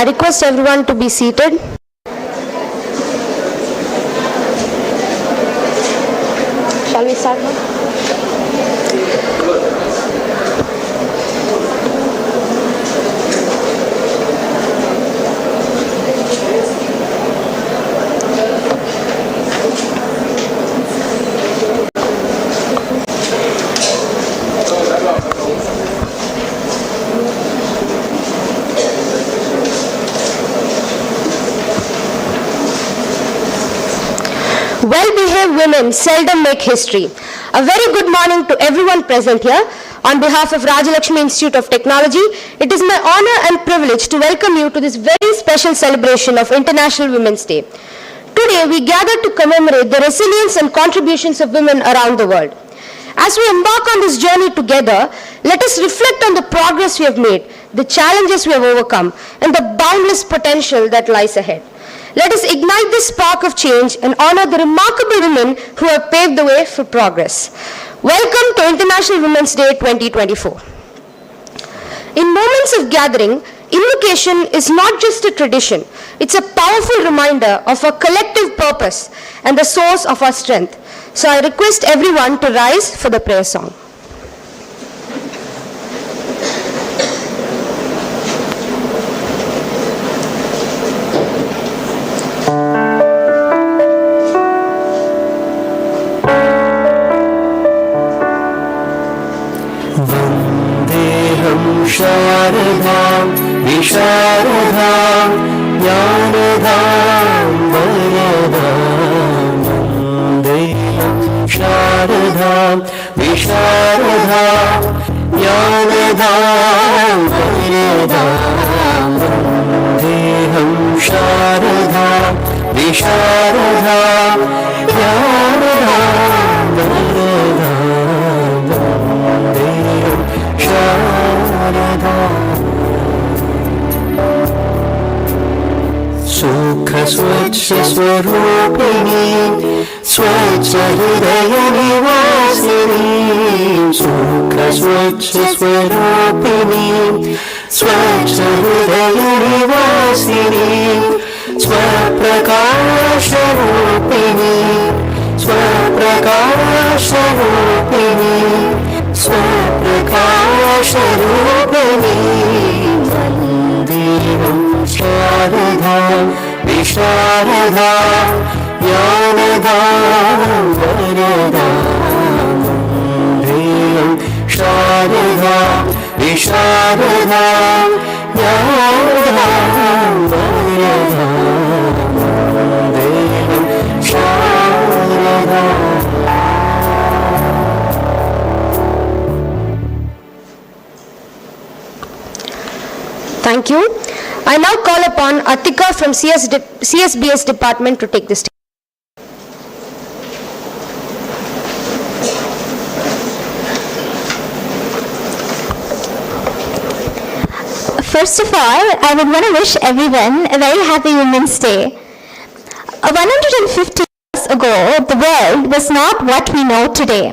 I request everyone to be seated. Shall we start now? Well-behaved women seldom make history. A very good morning to everyone present here. On behalf of Rajalakshmi Institute of Technology, it is my honor and privilege to welcome you to this very special celebration of International Women's Day. Today, we gather to commemorate the resilience and contributions of women around the world. As we embark on this journey together, let us reflect on the progress we have made, the challenges we have overcome, and the boundless potential that lies ahead. Let us ignite this spark of change and honor the remarkable women who have paved the way for progress. Welcome to International Women's Day 2024. In moments of gathering, invocation is not just a tradition, it's a powerful reminder of our collective purpose and the source of our strength. So I request everyone to rise for the prayer song. शारदां विशारदां ज्ञानदां वरदां वन्देऽहं शारदां विशारदां ज्ञानदां वरदां वन्देऽहं शारदां विशारदां ज्ञानदां वरदां वन्देऽहं सुख स्वच्छ स्वरूपिणी स्वच्छ हृदय निवासिनी सुख स्वच्छ स्वरूपिणी स्वच्छ हृदय निवासिनी स्वप्रकाश रूपिणी स्वप्रकाश रूपिणी स्वप्रकाश रूपिणी वन्देऽहं शारदां विशारदां ज्ञानदां वरदां वन्देऽहं शारदां विशारदां ज्ञानदां वरदां वन्देऽहं शारदां. Thank you. I now call upon Akila from CSBS department to take the stage. First of all, I would want to wish everyone a very happy Women's Day. 150 years ago, the world was not what we know today.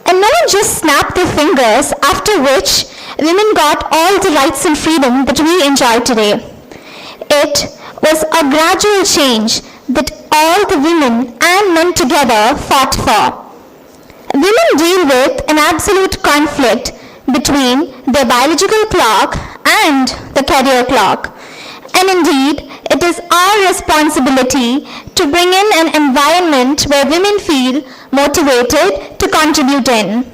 And no one just snapped their fingers, after which women got all the rights and freedom that we enjoy today. It was a gradual change that all the women and men together fought for. Women deal with an absolute conflict between their biological clock and the career clock. And indeed, it is our responsibility to bring in an environment where women feel motivated to contribute in.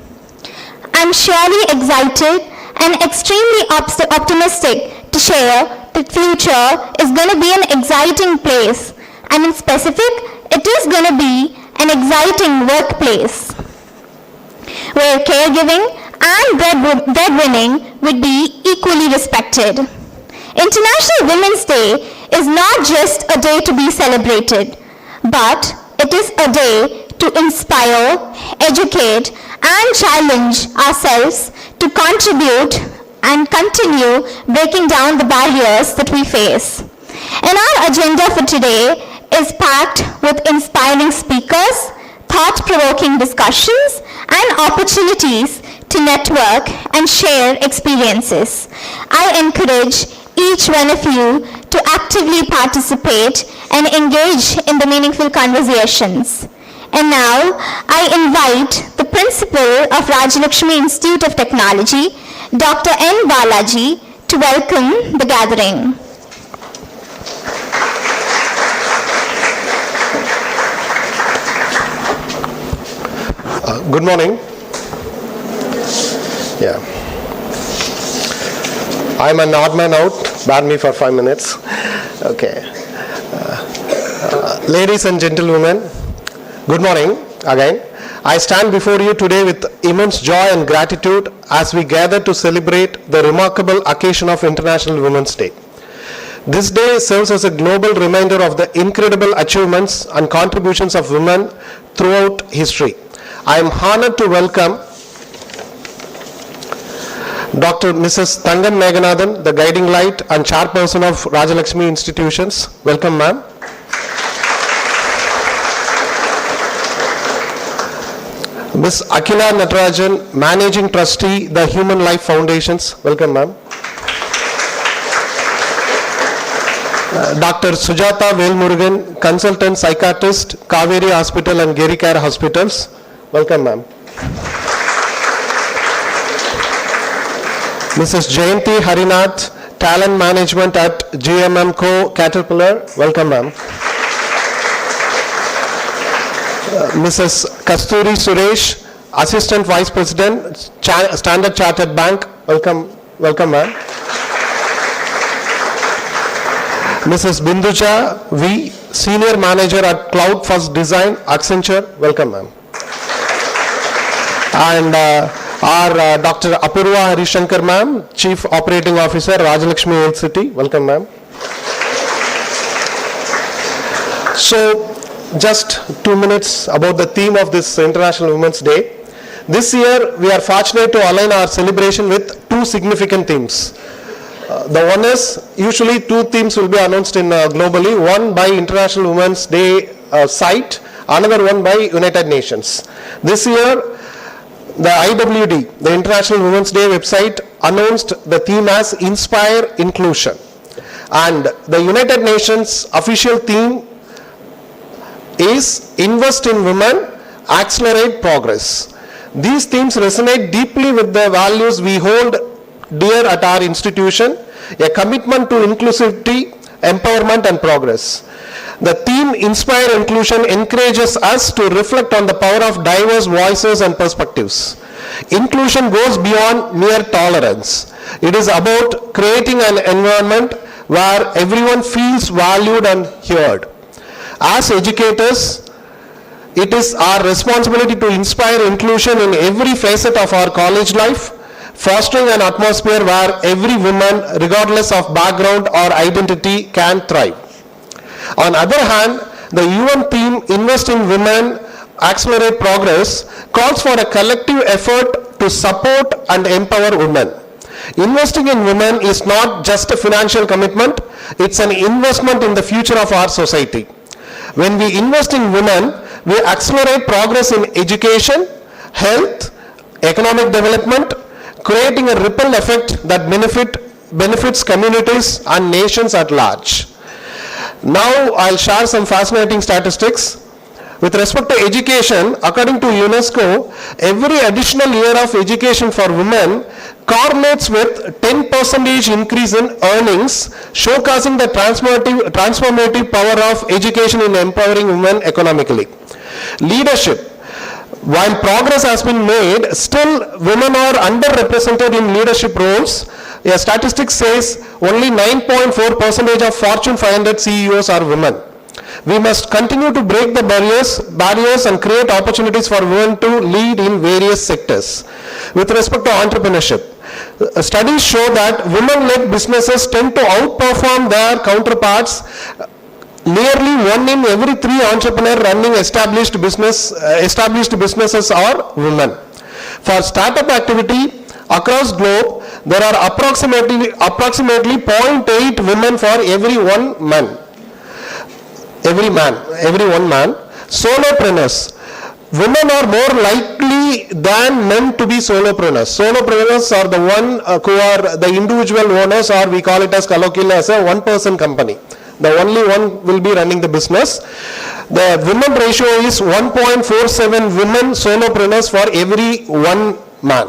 I'm surely excited and extremely optimistic to share that future is going to be an exciting place, and in specific, it is going to be an exciting workplace where caregiving and breadwinning would be equally respected. International Women's Day is not just a day to be celebrated, but it is a day to inspire, educate, and challenge ourselves to contribute and continue breaking down the barriers that we face. And our agenda for today is packed with inspiring speakers, thought-provoking discussions, and opportunities to network and share experiences. I encourage each one of you to actively participate and engage in the meaningful conversations. And now, I invite the principal of Rajalakshmi Institute of Technology, Dr. N. Balaji, to welcome the gathering. Good morning. Yeah. I'm an odd man out. Bear me for 5 minutes. Okay. Ladies and gentlemen, good morning again. I stand before you today with immense joy and gratitude as we gather to celebrate the remarkable occasion of International Women's Day. This day serves as a global reminder of the incredible achievements and contributions of women throughout history. I am honored to welcome Dr. Mrs. Thangan Meganathan, the guiding light and chairperson of Rajalakshmi Institutions. Welcome, ma'am. Ms. Akila Natarajan, managing trustee, the Human Life Foundations. Welcome, ma'am. Dr. Sujata Velan, consultant psychiatrist, Kaveri Hospital and Gericare Hospitals. Welcome, ma'am. Mrs. Janti Harinath, talent management at GMM Co. Caterpillar. Welcome, ma'am. Mrs. Casturi Suresh, assistant vice president, Standard Chartered Bank. Welcome, ma'am. Mrs. Bindu V, senior manager at Cloud First Design, Accenture. Welcome, ma'am. And our Dr. Apurva Harishankar ma'am, Chief Operating Officer, Rajalakshmi Health City. Welcome, ma'am. So, just 2 minutes about the theme of this International Women's Day. This year, we are fortunate to align our celebration with two significant themes. The one is, usually two themes will be announced in globally, one by International Women's Day site, another one by United Nations. This year, the IWD, the International Women's Day website, announced the theme as Inspire Inclusion. And the United Nations official theme is Invest in Women, Accelerate Progress. These themes resonate deeply with the values we hold dear at our institution, a commitment to inclusivity, empowerment and progress. The theme Inspire Inclusion encourages us to reflect on the power of diverse voices and perspectives. Inclusion goes beyond mere tolerance. It is about creating an environment where everyone feels valued and heard. As educators, it is our responsibility to inspire inclusion in every facet of our college life, fostering an atmosphere where every woman, regardless of background or identity, can thrive. On the other hand, the UN theme, Invest in Women, Accelerate Progress, calls for a collective effort to support and empower women. Investing in women is not just a financial commitment, it's an investment in the future of our society. When we invest in women, we accelerate progress in education, health, economic development, creating a ripple effect that benefits communities and nations at large. Now I'll share some fascinating statistics. With respect to education, according to UNESCO, every additional year of education for women correlates with 10% increase in earnings, showcasing the transformative power of education in empowering women economically. Leadership. While progress has been made, still women are underrepresented in leadership roles. A statistic says only 9.4% of Fortune 500 CEOs are women. We must continue to break the barriers and create opportunities for women to lead in various sectors. With respect to entrepreneurship, studies show that women-led businesses tend to outperform their counterparts. Nearly 1 in every 3 entrepreneurs running established businesses are women. For startup activity across globe, there are approximately 0.8 women for every one man. Solopreneurs. women are more likely than men to be solopreneurs. Solopreneurs are the one who are the individual owners, or we call it as colloquially as a one-person company. The only one will be running the business. The women ratio is 1.47 women solopreneurs for every one man.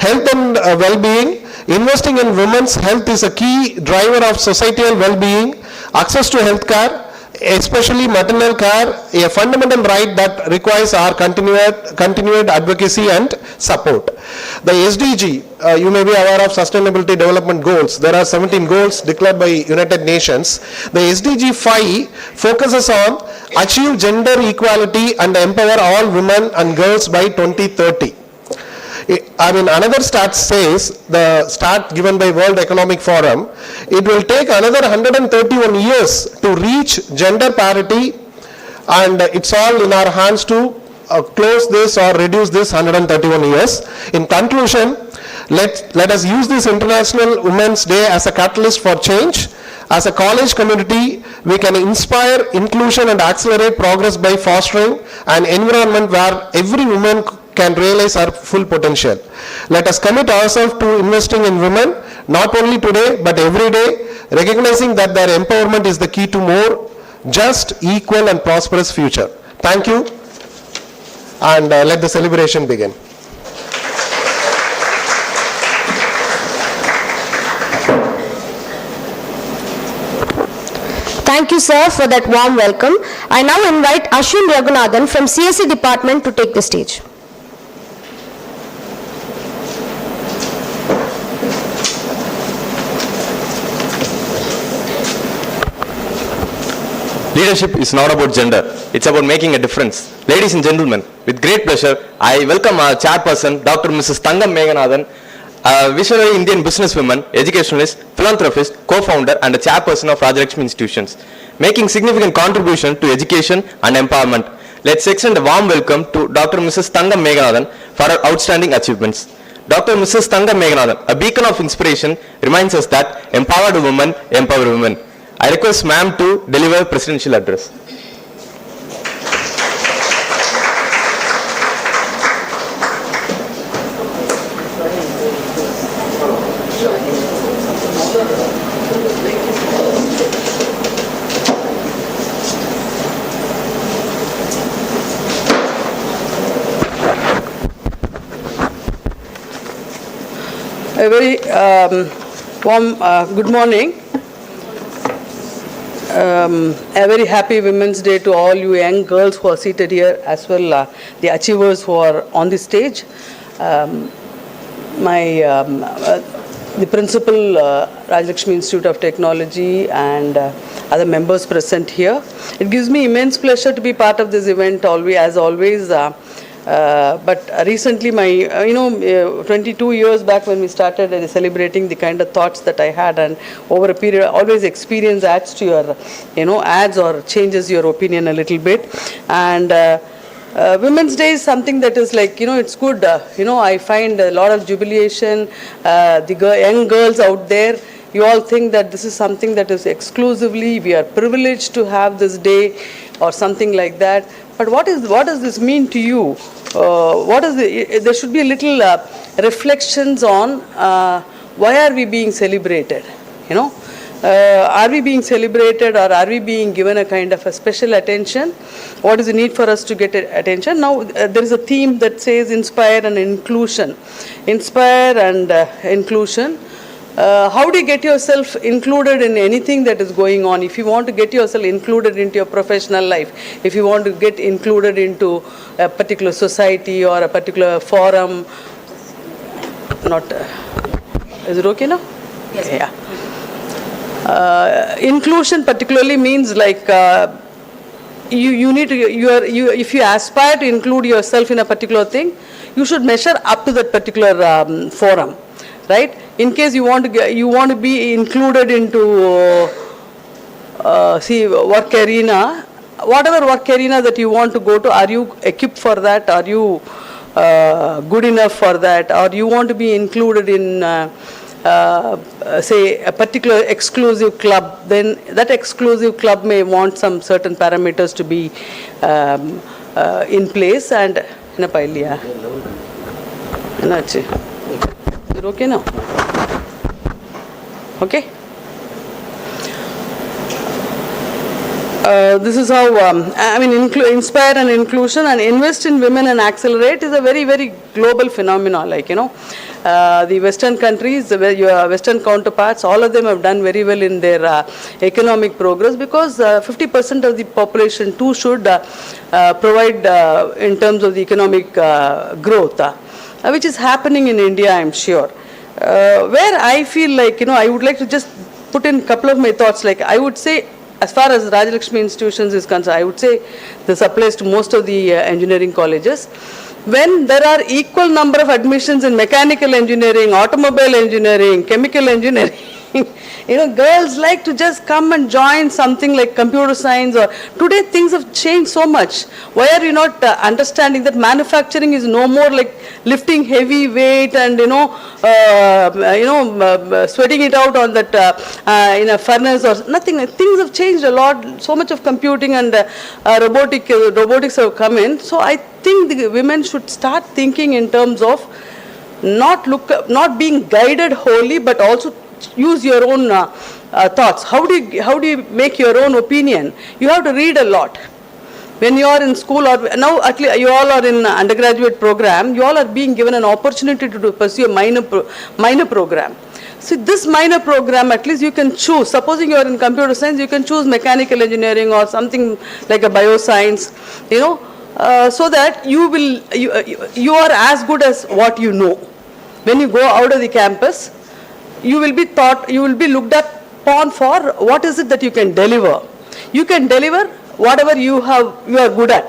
Health and well-being. Investing in women's health is a key driver of societal well-being. Access to health care, especially maternal care, a fundamental right that requires our continued advocacy and support. The SDG, you may be aware of Sustainability Development Goals. There are 17 goals declared by United Nations. The SDG 5 focuses on achieve gender equality and empower all women and girls by 2030. I mean, another stat says, the stat given by World Economic Forum, it will take another 131 years to reach gender parity, and it's all in our hands to close this or reduce this 131 years. In conclusion, let us use this International Women's Day as a catalyst for change. As a college community, we can inspire inclusion and accelerate progress by fostering an environment where every woman can realize her full potential. Let us commit ourselves to investing in women, not only today but every day, recognizing that their empowerment is the key to more just, equal and prosperous future. Thank you, and let the celebration begin. Thank you, sir, for that warm welcome. I now invite Ashwin Raghunathan from CSE department to take the stage. Leadership is not about gender, it's about making a difference. Ladies and gentlemen, with great pleasure, I welcome our chairperson, Dr. Mrs. Thangam Meghanathan, a visionary Indian businesswoman, educationalist, philanthropist, co-founder and a chairperson of Rajalakshmi Institutions, making significant contribution to education and empowerment. Let's extend a warm welcome to Dr. Mrs. Thangam Meghanathan for her outstanding achievements. Dr. Mrs. Thangam Meghanathan, a beacon of inspiration, reminds us that empowered women empower women. I request ma'am to deliver presidential address. A very warm good morning. A very happy Women's Day to all you young girls who are seated here, as well the achievers who are on the stage. The principal, Rajalakshmi Institute of Technology, and other members present here. It gives me immense pleasure to be part of this event, as always. But recently, 22 years back when we started celebrating the kind of thoughts that I had, and over a period, always experience adds to your, adds or changes your opinion a little bit. And Women's Day is something that is like, it's good. I find a lot of jubilation. The young girls out there, you all think that this is something that is exclusively, we are privileged to have this day or something like that. But what does this mean to you? There should be a little reflections on why are we being celebrated? Are we being celebrated, or are we being given a kind of a special attention? What is the need for us to get attention? Now, there is a theme that says inspire and inclusion. Inspire and inclusion. How do you get yourself included in anything that is going on? If you want to get yourself included into your professional life, if you want to get included into a particular society or a particular forum, is it okay now? Yes. Yeah. Inclusion particularly means like you need to, if you aspire to include yourself in a particular thing, you should measure up to that particular forum. Right? In case you want to be included into work arena, whatever work arena that you want to go to, are you equipped for that? Are you good enough for that? Or you want to be included in say a particular exclusive club, then that exclusive club may want some certain parameters to be in place and என்னப்பா இல்லையா என்னாச்சு இது ஓகேனா okay. This is how I mean inspire and inclusion and invest in women and accelerate is a very very global phenomenon, like the western countries, your western counterparts, all of them have done very well in their economic progress because 50% of the population too should provide in terms of the economic growth, which is happening in India, I am sure. Where I feel like I would like to just put in a couple of my thoughts, like I would say as far as Rajalakshmi institutions is concerned, I would say this applies to most of the engineering colleges. When there are equal number of admissions in mechanical engineering, automobile engineering, chemical engineering, girls like to just come and join something like computer science. Or today things have changed so much. Why are you not understanding that manufacturing is no more like lifting heavy weight and sweating it out on that in a furnace or nothing. Things have changed a lot. So much of computing and robotics have come in. So I think the women should start thinking in terms of not being guided wholly, but also use your own thoughts. How do you make your own opinion? You have to read a lot. When you are in school, or now at least you all are in undergraduate program, you all are being given an opportunity to pursue a minor program. See, this minor program, at least you can choose. Supposing you are in computer science, you can choose mechanical engineering or something like a bioscience, so that you are as good as what you know. When you go out of the campus, you will be looked upon for what is it that you can deliver. You can deliver whatever you are good at.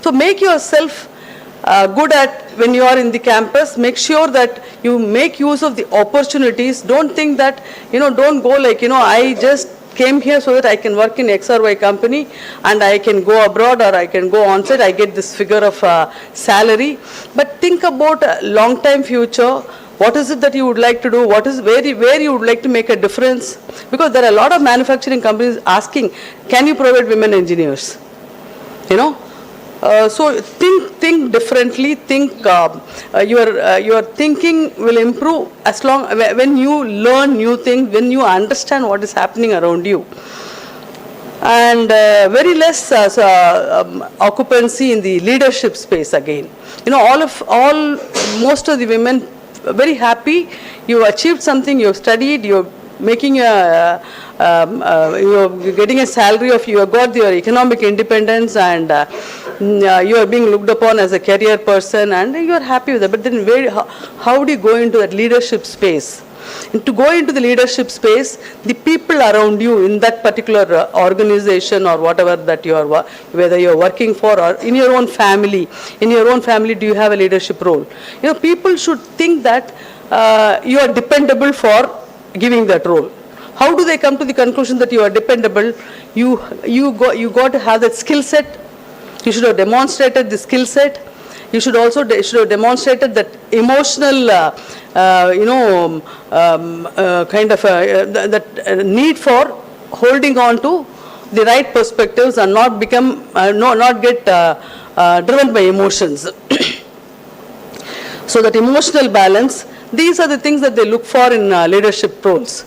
So make yourself good at when you are in the campus. Make sure that you make use of the opportunities. Don't think that don't go like I just came here so that I can work in X or Y company and I can go abroad or I can go on site, I get this figure of salary. But think about a long time future. What is it that you would like to do? What is where you would like to make a difference? Because there are a lot of manufacturing companies asking, can you provide women engineers? So think differently. Think your thinking will improve as long when you learn new things, when you understand what is happening around you. And very less occupancy in the leadership space again. Most of the women very happy. You achieved something, you have studied, you're making you're getting a salary of, you have got your economic independence and you are being looked upon as a career person and you are happy with that. But then how do you go into that leadership space? And to go into the leadership space, the people around you in that particular organization or whatever that you are, whether you are working for or in your own family, do you have a leadership role? People should think that you are dependable for giving that role. How do they come to the conclusion that you are dependable? You got to have that skill set. You should have demonstrated the skill set. You should have demonstrated that emotional kind of that need for holding on to the right perspectives and not get driven by emotions. So that emotional balance, these are the things that they look for in leadership roles.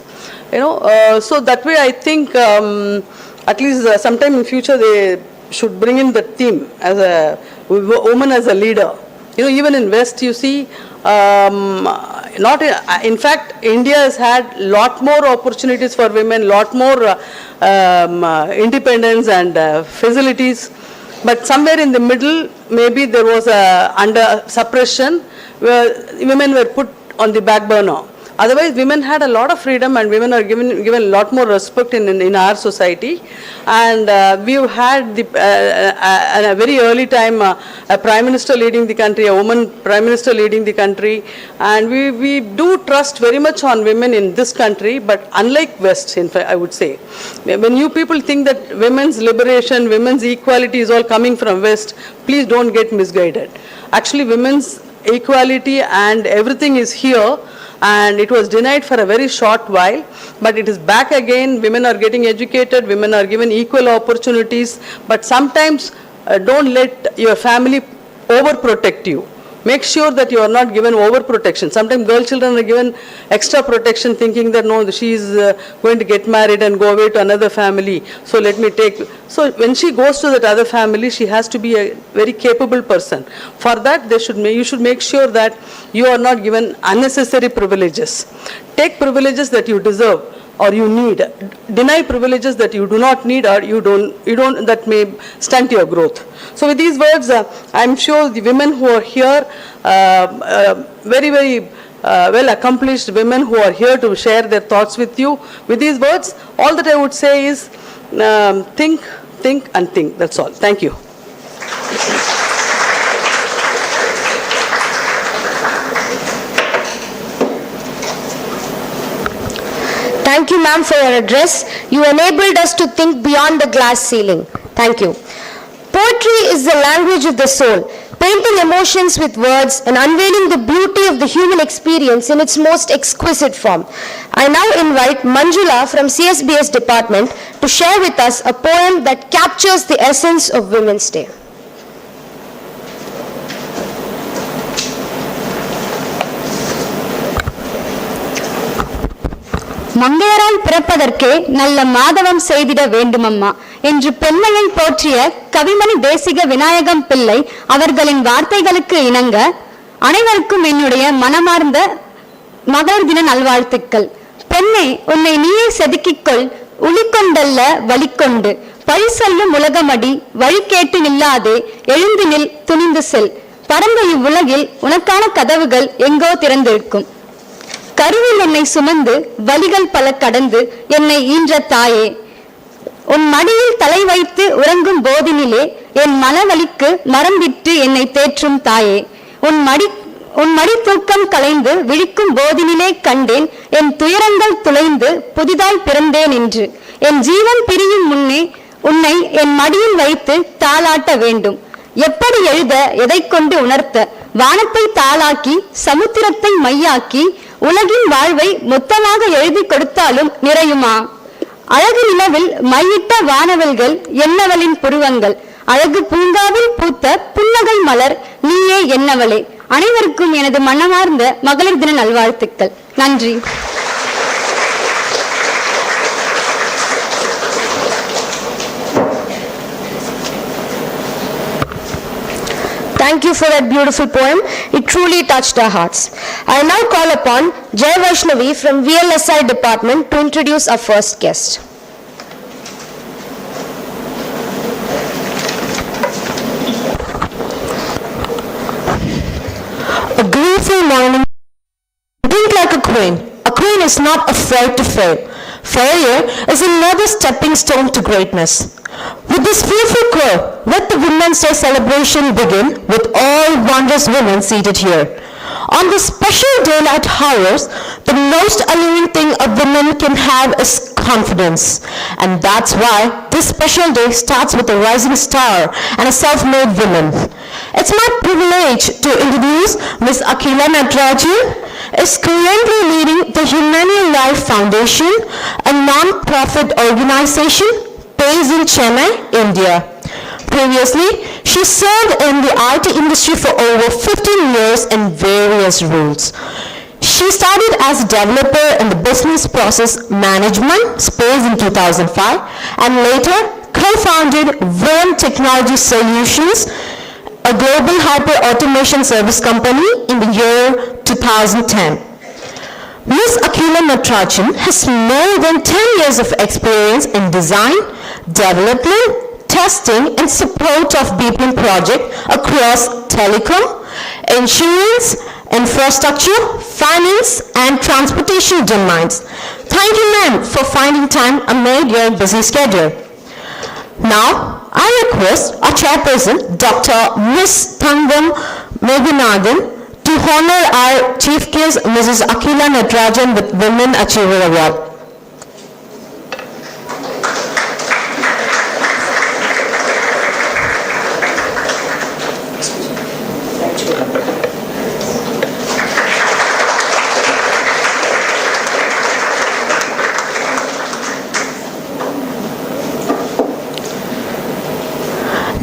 So that way I think at least sometime in future they should bring in the theme as a woman as a leader. Even in West you see, in fact India has had lot more opportunities for women, lot more independence and facilities, but somewhere in the middle maybe there was a under suppression where women were put on the back burner. Otherwise, women had a lot of freedom and women are given a lot more respect in our society. And we've had at a very early time a Prime Minister leading the country, a woman Prime Minister leading the country. And we do trust very much on women in this country, but unlike West, in fact, I would say. When you people think that women's liberation, women's equality is all coming from West, please don't get misguided. Actually, women's equality and everything is here, and it was denied for a very short while, but it is back again. Women are getting educated, women are given equal opportunities, but sometimes don't let your family overprotect you. Make sure that you are not given overprotection. Sometimes girl children are given extra protection thinking that no, she is going to get married and go away to another family. So let me take. So when she goes to that other family, she has to be a very capable person. For that, you should make sure that you are not given unnecessary privileges. Take privileges that you deserve or you need. Deny privileges that you do not need or you don't that may stunt your growth. So with these words, I'm sure the women who are here, very well accomplished women who are here to share their thoughts with you. With these words, all that I would say is think and think. That's all. Thank you. Thank you, ma'am, for your address. You enabled us to think beyond the glass ceiling. Thank you. Poetry is the language of the soul, painting emotions with words and unveiling the beauty of the human experience in its most exquisite form. I now invite Manjula from CSBS department to share with us a poem that captures the essence of Women's Day. மங்கையராய் பிறப்பதற்கே நல்ல மாதவம் செய்திட வேண்டுமம்மா என்று பெண்மையை போற்றிய கவிமணி தேசிக விநாயகம் பிள்ளை அவர்களின் வார்த்தைகளுக்கு இணங்க அனைவருக்கும் என்னுடைய மனமார்ந்த மகளிர் தின நல்வாழ்த்துக்கள். பெண்ணே, உன்னை நீயே செதுக்கிக்கொள், உளிக்கொண்டல்ல வழிக்கொண்டு, பழி சொல்லும் உலகமடி வழி கேட்டு நில்லாதே, எழுந்து நில், துணிந்து செல். பரந்த இவ்வுலகில் உனக்கான கதவுகள் எங்கோ திறந்திருக்கும். கருவில் என்னை சுமந்து வலிகள் பல கடந்து என்னை ஈன்ற தாயே, உன் மடியில் தலை வைத்து உறங்கும் போதினிலே என் மனவலிக்கு மறந்திட்டு என்னை தேற்றும் தாயே, உன் மடி தூக்கம் கலைந்து விழிக்கும் போதினிலே கண்டேன் என் துயரங்கள் துளைந்து புதிதாய் பிறந்தேன் என்று. என் ஜீவன் பிரியும் முன்னே உன்னை என் மடியில் வைத்து தாளாட்ட வேண்டும். எப்படி எழுத, எதை கொண்டு உணர்த்த, வானத்தை தாளாக்கி சமுத்திரத்தை மையாக்கி உலகின் வாழ்வை மொத்தமாக எழுதி கொடுத்தாலும் நிறையுமா? அழகு நிலவில் மையிட்ட வானவல்கள் என்னவளின் புருவங்கள், அழகு பூங்காவில் பூத்த புன்னகை மலர் நீயே என்னவளே. அனைவருக்கும் எனது மனமார்ந்த மகளிர் தின நல்வாழ்த்துக்கள். நன்றி. Thank you for that beautiful poem. It truly touched our hearts. I now call upon Jai Vaishnavi from VLSI department to introduce our first guest. A grateful morning. Think like a queen. A queen is not afraid to fail. Failure is another stepping stone to greatness. With this fearful crow, let the Women's Day celebration begin with all wondrous women seated here. On this special daylight hours, the most alluring thing a woman can have is confidence. And that's why this special day starts with a rising star and a self-made woman. It's my privilege to introduce Ms. Akila Natarajan, is currently leading the Humane Life Foundation, a non-profit organization based in Chennai, India. Previously, she served in the RIT industry for over 15 years in various roles. She started as a developer in the business process management space in 2005 and later co-founded Velan Technology Solutions, a global hyper-automation service company in the year 2010. Ms. Akila Natarajan has more than 10 years of experience in design, development, testing and support of BPM project across telecom, insurance, infrastructure, finance and transportation domains. Thank you, ma'am, for finding time amid your busy schedule. Now, I request our chairperson, Dr. Ms. Thangam Vijayanadan, to honor our chief guest, Mrs. Akila Natarajan, with Women Achiever Award.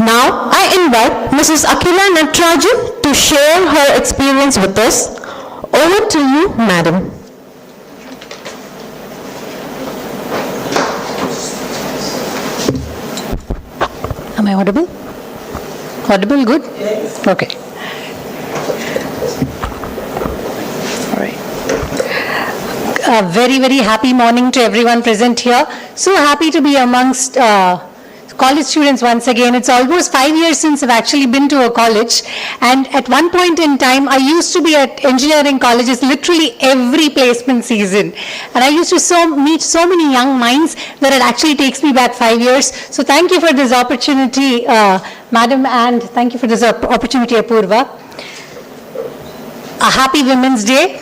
Now, invite Mrs. Akila Natarajan to share her experience with us. Over to you, madam. Am I audible? Audible, good? Yes. Okay. All right. A very, very happy morning to everyone present here. So happy to be amongst college students once again. It's almost 5 years since I've actually been to a college, and at one point in time I used to be at engineering colleges literally every placement season, and I used to meet so many young minds that it actually takes me back 5 years. So thank you for this opportunity, madam, and thank you for this opportunity, Apurva. A happy Women's Day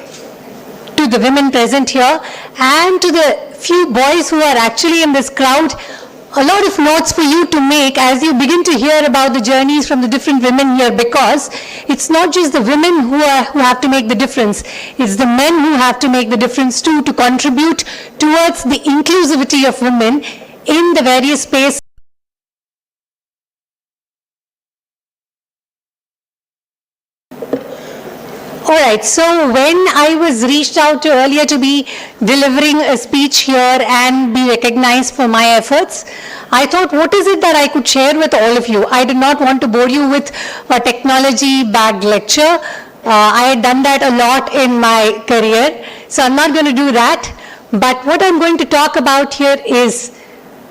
to the women present here, and to the few boys who are actually in this crowd. A lot of notes for you to make as you begin to hear about the journeys from the different women here, because it's not just the women who have to make the difference, it's the men who have to make the difference too, to contribute towards the inclusivity of women in the various spaces. All right, so when I was reached out to earlier to be delivering a speech here and be recognized for my efforts, I thought, what is it that I could share with all of you? I did not want to bore you with a technology-bagged lecture. I had done that a lot in my career, so I'm not going to do that. But what I'm going to talk about here is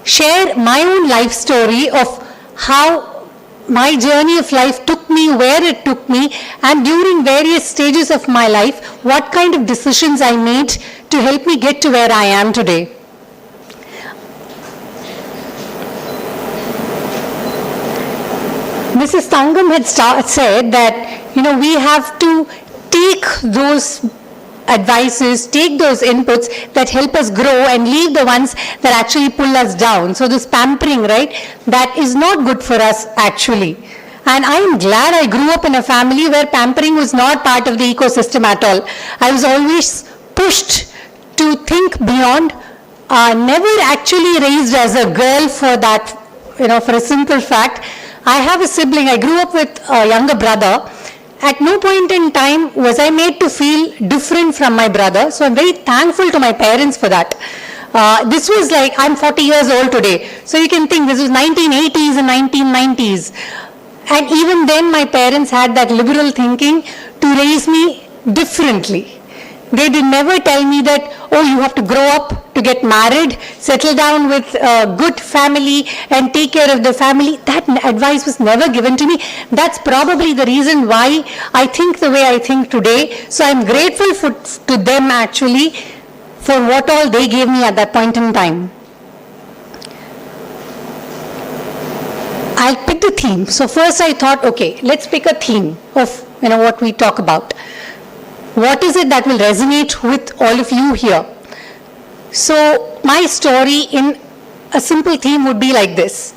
share my own life story of how my journey of life took me where it took me, and during various stages of my life, what kind of decisions I made to help me get to where I am today. Mrs. Thangam had said that, we have to take those advices, take those inputs that help us grow and leave the ones that actually pull us down. So this pampering, right, that is not good for us actually. And I am glad I grew up in a family where pampering was not part of the ecosystem at all. I was always pushed to think beyond, never actually raised as a girl for that, for a simple fact. I have a sibling, I grew up with a younger brother. At no point in time was I made to feel different from my brother, so I'm very thankful to my parents for that. This was like, I'm 40 years old today, so you can think this was 1980s and 1990s. And even then my parents had that liberal thinking to raise me differently. They did never tell me that, oh, you have to grow up to get married, settle down with a good family and take care of the family. That advice was never given to me. That's probably the reason why I think the way I think today. So I'm grateful to them actually for what all they gave me at that point in time. I'll pick the theme. So first I thought, okay, let's pick a theme of what we talk about. What is it that will resonate with all of you here? So my story in a simple theme would be like this.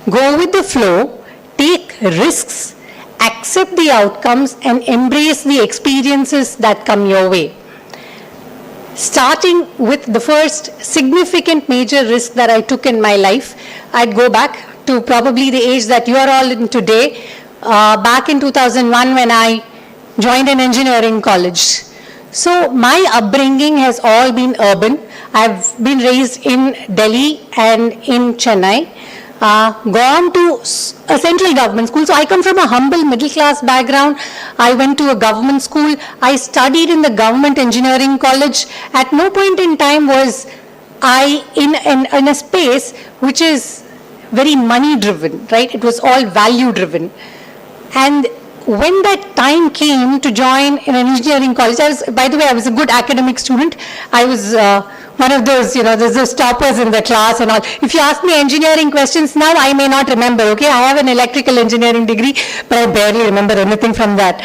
Go with the flow, take risks, accept the outcomes, and embrace the experiences that come your way. Starting with the first significant major risk that I took in my life, I'd go back to probably the age that you are all in today. Back in 2001 when I joined an engineering college. So my upbringing has all been urban. I've been raised in Delhi and in Chennai. Gone to a central government school. So I come from a humble middle class background. I went to a government school. I studied in the government engineering college. At no point in time was I in a space which is very money driven, right? It was all value driven. And when that time came to join in an engineering college, by the way, I was a good academic student. I was one of those, there's those toppers in the class and all. If you ask me engineering questions now, I may not remember, okay? I have an electrical engineering degree, but I barely remember anything from that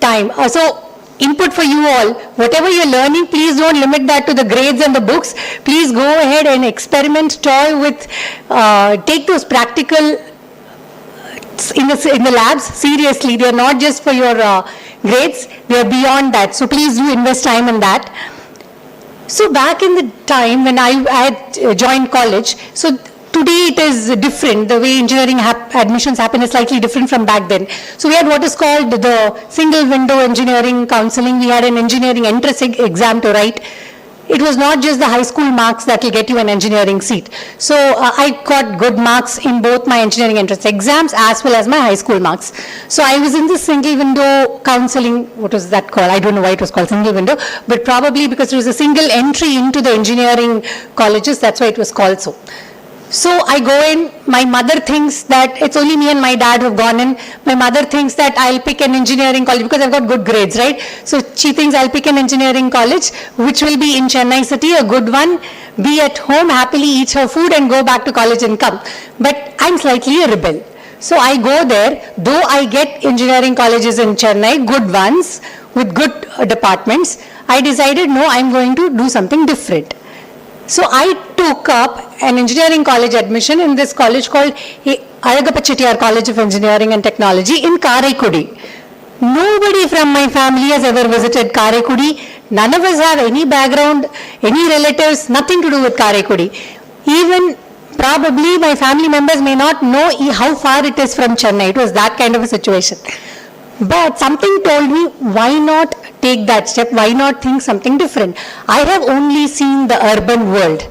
time. So, input for you all, whatever you're learning, please don't limit that to the grades and the books. Please go ahead and experiment, toy with, take those practical in the labs, seriously. They are not just for your grades, they are beyond that. So please do invest time in that. So back in the time when I had joined college, so to today it is different. The way engineering admissions happen is slightly different from back then. So we had what is called the single window engineering counseling. We had an engineering entrance exam to write. It was not just the high school marks that will get you an engineering seat. So I got good marks in both my engineering entrance exams as well as my high school marks. So I was in this single window counseling, what was that called? I don't know why it was called single window, but probably because it was a single entry into the engineering colleges, that's why it was called so. So I go in, my mother thinks that it's only me and my dad who have gone in. My mother thinks that I'll pick an engineering college because I've got good grades, right? So she thinks I'll pick an engineering college, which will be in Chennai city, a good one, be at home, happily eat her food and go back to college and come. But I'm slightly a rebel. So I go there, though I get engineering colleges in Chennai, good ones, with good departments, I decided no, I'm going to do something different. So I took up an engineering college admission in this college called Alagappa College of Engineering and Technology in Karaikudi. Nobody from my family has ever visited Karaikudi. None of us have any background, any relatives, nothing to do with Karaikudi. Even probably my family members may not know how far it is from Chennai. It was that kind of a situation. But something told me, why not take that step? Why not think something different? I have only seen the urban world.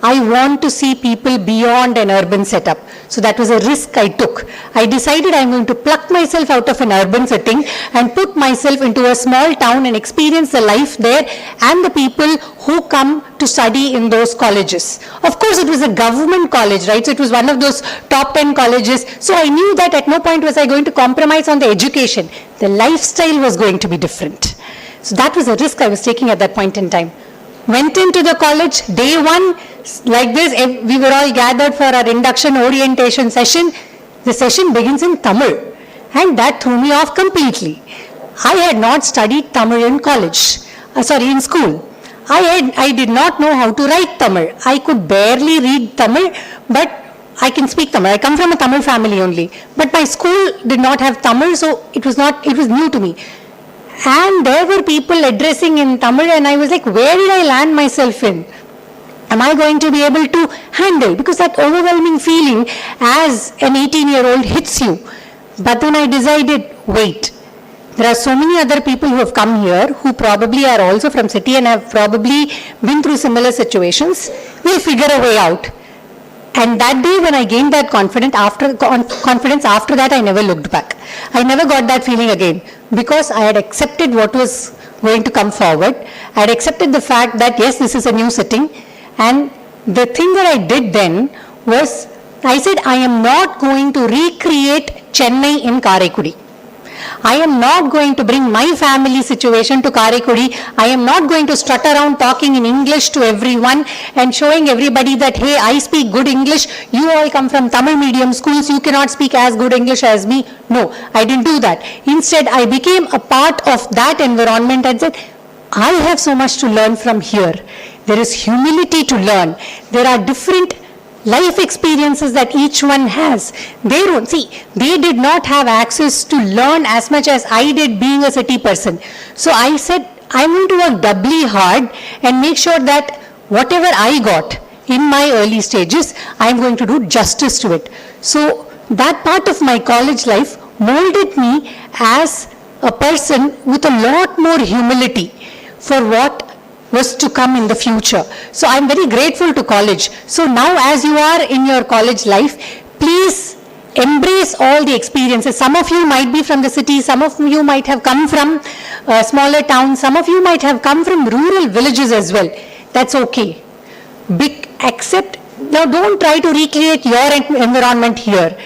I want to see people beyond an urban setup. So that was a risk I took. I decided I'm going to pluck myself out of an urban setting and put myself into a small town and experience the life there and the people who come to study in those colleges. Of course, it was a government college, right? So it was one of those top 10 colleges. So I knew that at no point was I going to compromise on the education. The lifestyle was going to be different. So that was a risk I was taking at that point in time. Went into the college, day one, like this, we were all gathered for our induction orientation session. The session begins in Tamil, and that threw me off completely. I had not studied Tamil in college, in school. I did not know how to write Tamil. I could barely read Tamil, but I can speak Tamil. I come from a Tamil family only, but my school did not have Tamil, so it was new to me. And there were people addressing in Tamil and I was like, where did I land myself in? Am I going to be able to handle? Because that overwhelming feeling as an 18-year-old hits you. But then I decided, wait, there are so many other people who have come here who probably are also from city and have probably been through similar situations. We'll figure a way out. And that day when I gained that confidence, after that I never looked back. I never got that feeling again because I had accepted what was going to come forward. I had accepted the fact that yes, this is a new setting. And the thing that I did then was, I said I am not going to recreate Chennai in Karaikudi. I am not going to bring my family situation to Karaikudi. I am not going to strut around talking in English to everyone and showing everybody that, hey, I speak good English. You all come from Tamil medium schools. You cannot speak as good English as me. No, I didn't do that. Instead, I became a part of that environment and said, I have so much to learn from here. There is humility to learn. There are different life experiences that each one has. They did not have access to learn as much as I did being a city person. So I said, I'm going to work doubly hard and make sure that whatever I got in my early stages, I'm going to do justice to it. So that part of my college life molded me as a person with a lot more humility for what was to come in the future. So I'm very grateful to college. So now as you are in your college life, please embrace all the experiences. Some of you might be from the city, some of you might have come from smaller towns, some of you might have come from rural villages as well. That's okay. Now don't try to recreate your environment here.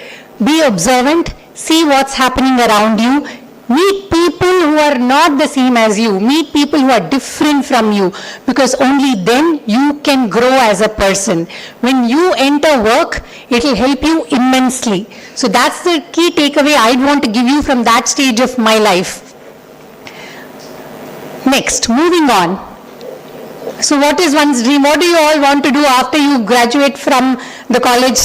Be observant, see what's happening around you. Meet people who are not the same as you. Meet people who are different from you, because only then you can grow as a person. When you enter work, it will help you immensely. So that's the key takeaway I'd want to give you from that stage of my life. Next, moving on. So what is one's dream? What do you all want to do after you graduate from the college?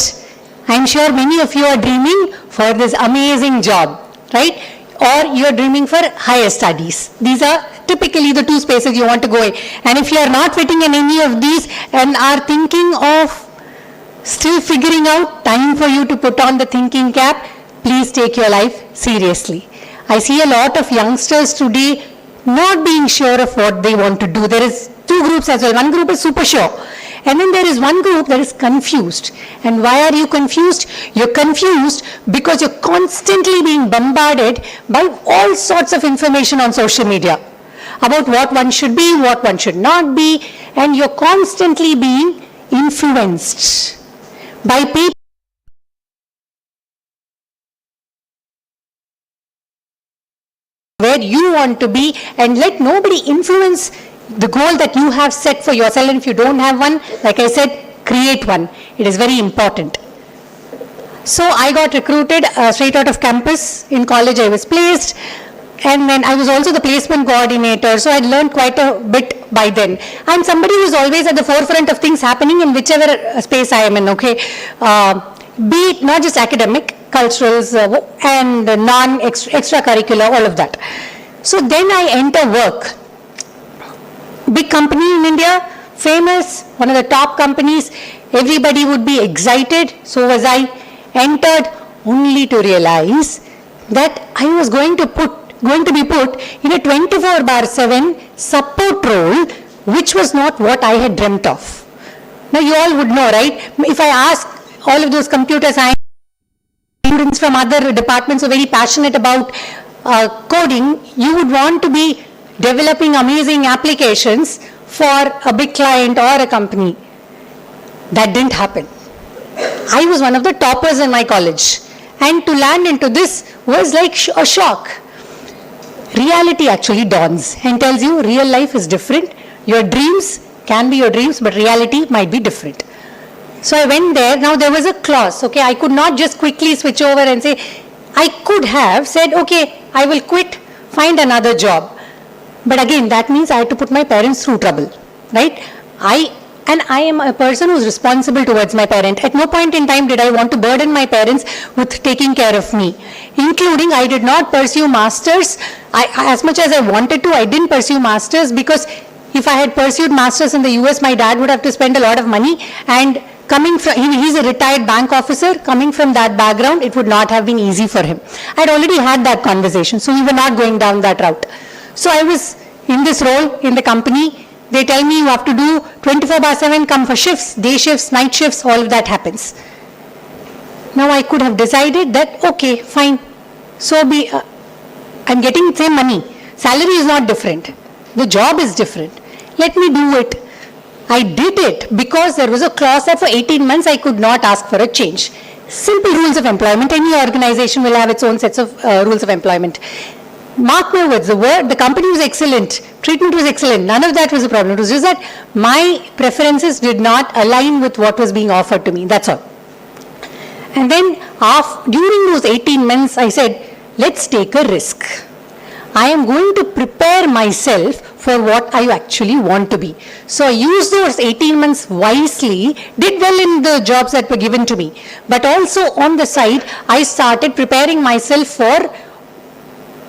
I'm sure many of you are dreaming for this amazing job, right? Or you are dreaming for higher studies. These are typically the two spaces you want to go in. And if you are not fitting in any of these and are thinking of still figuring out, time for you to put on the thinking cap, please take your life seriously. I see a lot of youngsters today not being sure of what they want to do. There is two groups as well. One group is super sure. And then there is one group that is confused. And why are you confused? You're confused because you're constantly being bombarded by all sorts of information on social media about what one should be, what one should not be, and you're constantly being influenced by people where you want to be, and let nobody influence the goal that you have set for yourself. And if you don't have one, like I said, create one. It is very important. So I got recruited straight out of campus. In college I was placed, and then I was also the placement coordinator, so I learned quite a bit by then. I'm somebody who's always at the forefront of things happening in whichever space I am in, okay? Be it not just academic, culturals, and extracurricular, all of that. So then I enter work. Big company in India, famous, one of the top companies, everybody would be excited, so was I. Entered only to realize that I was going to be put in a 24/7 support role, which was not what I had dreamt of. Now you all would know, right? If I ask all of those computer science students from other departments who are very passionate about coding, you would want to be developing amazing applications for a big client or a company. That didn't happen. I was one of the toppers in my college, and to land into this was like a shock. Reality actually dawns and tells you real life is different. Your dreams can be your dreams, but reality might be different. So I went there. Now there was a clause, okay? I could not just quickly switch over and say, I could have said, okay, I will quit, find another job. But again, that means I had to put my parents through trouble, right? I am a person who's responsible towards my parent. At no point in time did I want to burden my parents with taking care of me. Including, I did not pursue masters. As much as I wanted to, I didn't pursue masters, because if I had pursued masters in the US, my dad would have to spend a lot of money, and coming from, he's a retired bank officer, coming from that background, it would not have been easy for him. I'd already had that conversation, so we were not going down that route. So I was in this role in the company. They tell me you have to do 24/7, come for shifts, day shifts, night shifts, all of that happens. Now I could have decided that, okay, fine, so be, I'm getting the same money, salary is not different, the job is different, let me do it. I did it because there was a clause that for 18 months I could not ask for a change. Simple rules of employment. Any organization will have its own sets of rules of employment. Mark my words, the company was excellent, treatment was excellent, none of that was a problem. It was just that my preferences did not align with what was being offered to me, that's all. And then during those 18 months, I said, let's take a risk. I am going to prepare myself for what I actually want to be. So I used those 18 months wisely, did well in the jobs that were given to me. But also on the side, I started preparing myself for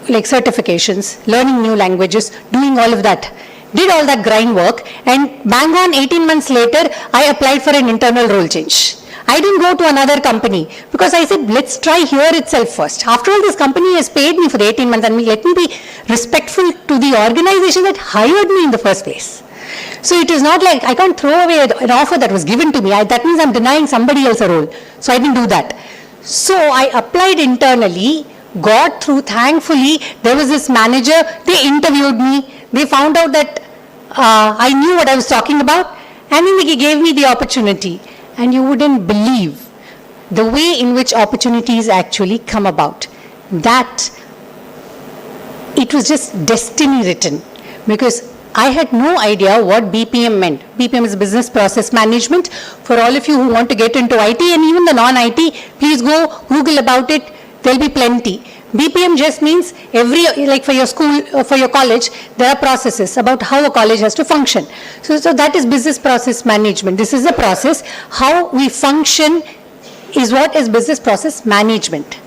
like certifications, learning new languages, doing all of that. Did all that grind work, and bang on 18 months later, I applied for an internal role change. I didn't go to another company because I said, let's try here itself first. After all, this company has paid me for the 18 months, and let me be respectful to the organization that hired me in the first place. So it is not like I can't throw away an offer that was given to me. That means I'm denying somebody else a role. So I didn't do that. So I applied internally, got through. Thankfully, there was this manager, they interviewed me, they found out that I knew what I was talking about, and then they gave me the opportunity. And you wouldn't believe the way in which opportunities actually come about. That it was just destiny written, because I had no idea what BPM meant. BPM is Business Process Management. For all of you who want to get into IT and even the non-IT, please go Google about it. There'll be plenty. BPM just means like for your school, for your college, there are processes about how a college has to function. So that is business process management. This is the process. How we function is what is business process management.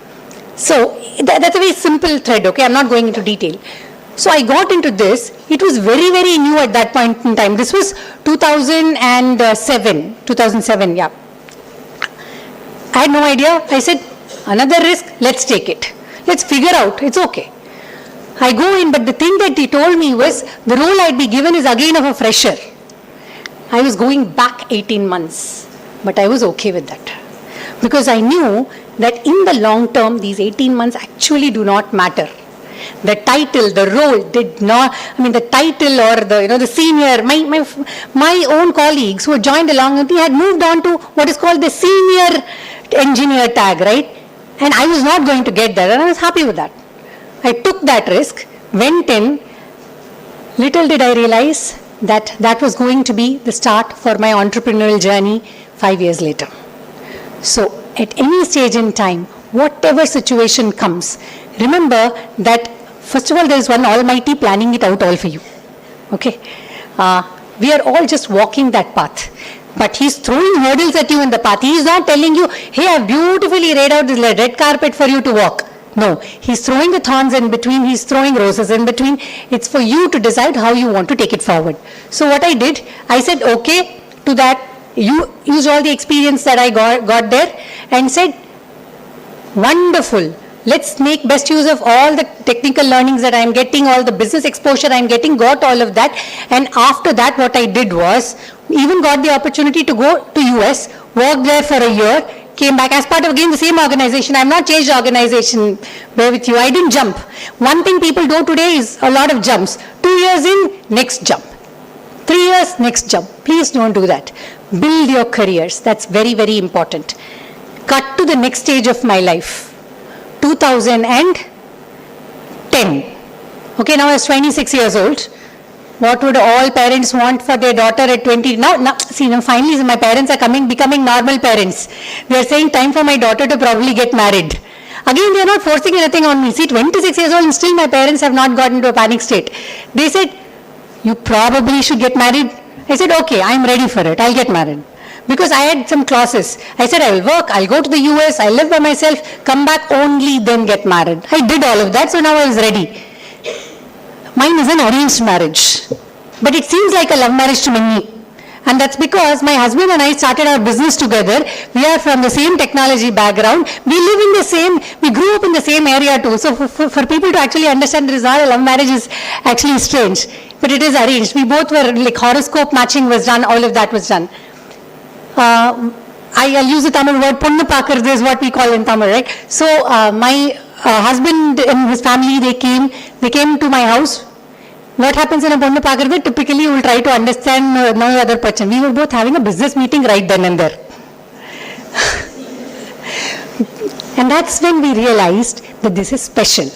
So that's a very simple thread, okay? I'm not going into detail. So I got into this. It was very, very new at that point in time. This was 2007, yeah. I had no idea. I said, another risk, let's take it. Let's figure out, it's okay. I go in, but the thing that he told me was, the role I'd be given is again of a fresher. I was going back 18 months, but I was okay with that. Because I knew that in the long term, these 18 months actually do not matter. The title, the role did not, the title or the senior, my own colleagues who had joined along with me had moved on to what is called the senior engineer tag, right? And I was not going to get that, and I was happy with that. I took that risk, went in. Little did I realize that that was going to be the start for my entrepreneurial journey 5 years later. So at any stage in time, whatever situation comes, remember that first of all, there is one Almighty planning it out all for you. Okay? We are all just walking that path. But He's throwing hurdles at you in the path. He is not telling you, hey, I've beautifully laid out this red carpet for you to walk. No, He's throwing the thorns in between, He's throwing roses in between. It's for you to decide how you want to take it forward. So what I did, I said okay to that. You used all the experience that I got there and said, wonderful. Let's make best use of all the technical learnings that I'm getting, all the business exposure I'm getting, got all of that. And after that, what I did was, even got the opportunity to go to US, worked there for a year, came back as part of again the same organization. I'm not changed organization, bear with you. I didn't jump. One thing people do today is a lot of jumps. 2 years in, next jump. 3 years, next jump. Please don't do that. Build your careers. That's very, very important. Cut to the next stage of my life. 2010. Okay, now I was 26 years old. What would all parents want for their daughter at 20? Now finally my parents are becoming normal parents. They are saying time for my daughter to probably get married. Again, they are not forcing anything on me. See, 26 years old and still my parents have not gotten into a panic state. They said, you probably should get married. I said, okay, I'm ready for it. I'll get married. Because I had some clauses. I said, I will work, I'll go to the US, I'll live by myself, come back only, then get married. I did all of that, so now I was ready. Mine is an arranged marriage. But it seems like a love marriage to many. And that's because my husband and I started our business together. We are from the same technology background. We grew up in the same area too. So for people to actually understand this is not a love marriage is actually strange. But it is arranged. We both were like horoscope matching was done, all of that was done. I'll use the Tamil word, Ponnu Paakkurathu is what we call in Tamil, right? So my husband and his family, they came to my house. What happens in a Ponnu Paakkurathu? Typically you will try to understand no other person. We were both having a business meeting right then and there. And that's when we realized that this is special.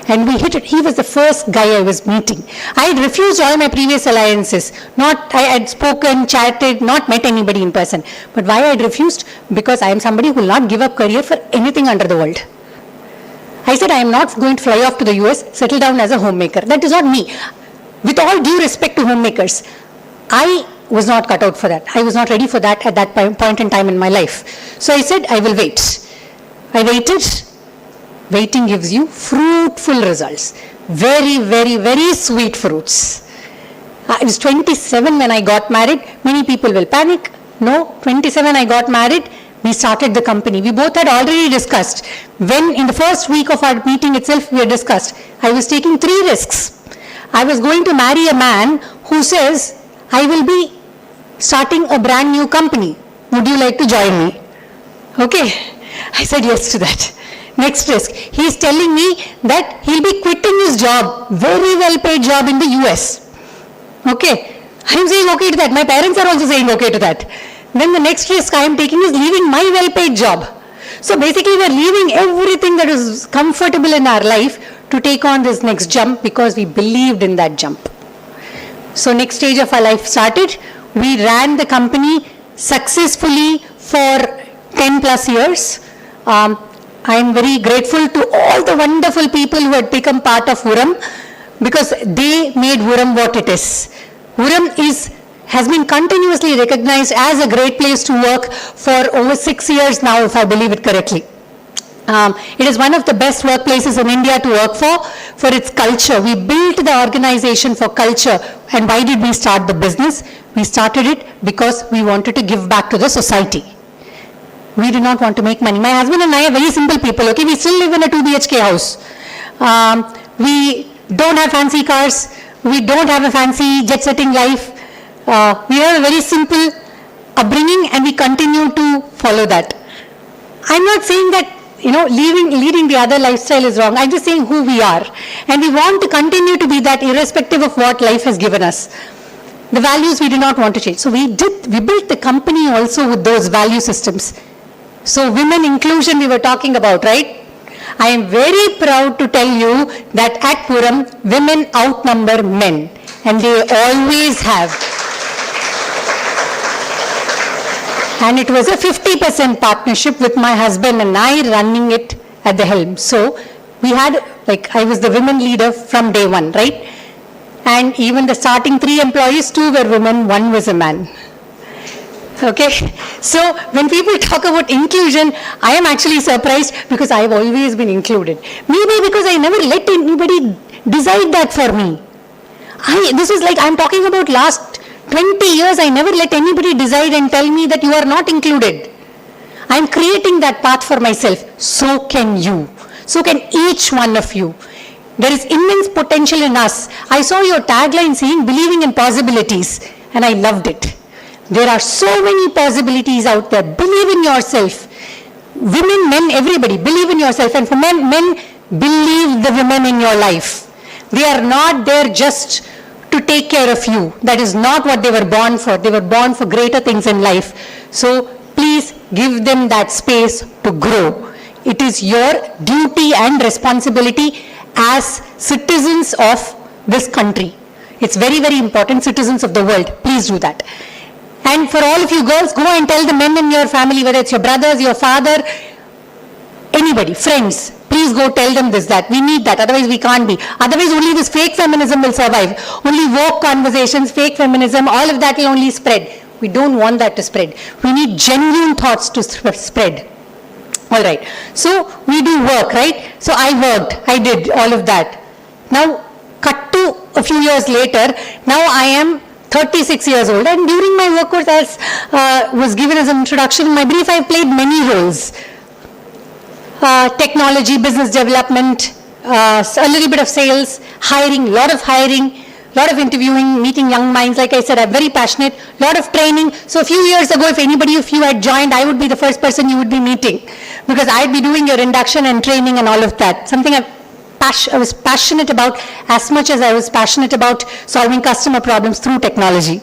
And we hit it. He was the first guy I was meeting. I had refused all my previous alliances. I had spoken, chatted, not met anybody in person. But why I had refused? Because I am somebody who will not give up career for anything under the world. I said, I am not going to fly off to the US, settle down as a homemaker. That is not me. With all due respect to homemakers, I was not cut out for that. I was not ready for that at that point in time in my life. So I said, I will wait. I waited. Waiting gives you fruitful results. Very, very, very sweet fruits. I was 27 when I got married. Many people will panic. No, 27 I got married. We started the company. We both had already discussed. When in the first week of our meeting itself, we had discussed. I was taking 3 risks. I was going to marry a man who says, I will be starting a brand new company. Would you like to join me? Okay. I said yes to that. Next risk. He is telling me that he'll be quitting his job, very well paid job in the US. Okay. I am saying okay to that. My parents are also saying okay to that. Then the next risk I am taking is leaving my well paid job. So basically we are leaving everything that is comfortable in our life to take on this next jump because we believed in that jump. So next stage of our life started. We ran the company successfully for 10 plus years. I am very grateful to all the wonderful people who had become part of Vuram because they made Vuram what it is. Vuram has been continuously recognized as a great place to work for over 6 years now, if I believe it correctly. It is one of the best workplaces in India to work for its culture. We built the organization for culture. And why did we start the business? We started it because we wanted to give back to the society. we do not want to make money. My husband and I are very simple people, okay? We still live in a 2 BHK house. We don't have fancy cars. We don't have a fancy jet-setting life. We have a very simple upbringing and we continue to follow that. I'm not saying that, leading the other lifestyle is wrong. I'm just saying who we are. And we want to continue to be that irrespective of what life has given us. The values we do not want to change. So we built the company also with those value systems. So women inclusion we were talking about, right? I am very proud to tell you that at Puram, women outnumber men. And they always have. And it was a 50% partnership with my husband and I running it at the helm. So we had, I was the women leader from day one, right? And even the starting 3 employees, 2 were women, 1 was a man. Okay? So when people talk about inclusion, I am actually surprised because I have always been included. Maybe because I never let anybody decide that for me. This is I'm talking about last 20 years, I never let anybody decide and tell me that you are not included. I am creating that path for myself. So can you. So can each one of you. There is immense potential in us. I saw your tagline saying believing in possibilities and I loved it. There are so many possibilities out there. Believe in yourself. Women, men, everybody, believe in yourself. And for men, believe the women in your life. They are not there just to take care of you. That is not what they were born for. They were born for greater things in life. So please give them that space to grow. It is your duty and responsibility as citizens of this country. It's very, very important, citizens of the world. Please do that. And for all of you girls, go and tell the men in your family, whether it's your brothers, your father, anybody, friends, please go tell them this, that. We need that, otherwise we can't be. Otherwise only this fake feminism will survive. Only woke conversations, fake feminism, all of that will only spread. We don't want that to spread. We need genuine thoughts to spread. All right. So we do work, right? So I worked, I did all of that. Now, cut to a few years later, now I am 36 years old, and during my work course, as was given as an introduction in my brief, I played many roles. Technology, business development, a little bit of sales, hiring, lot of interviewing, meeting young minds. Like I said, I'm very passionate, lot of training. So a few years ago, if anybody of you had joined, I would be the first person you would be meeting, because I'd be doing your induction and training and all of that. Something I was passionate about as much as I was passionate about solving customer problems through technology.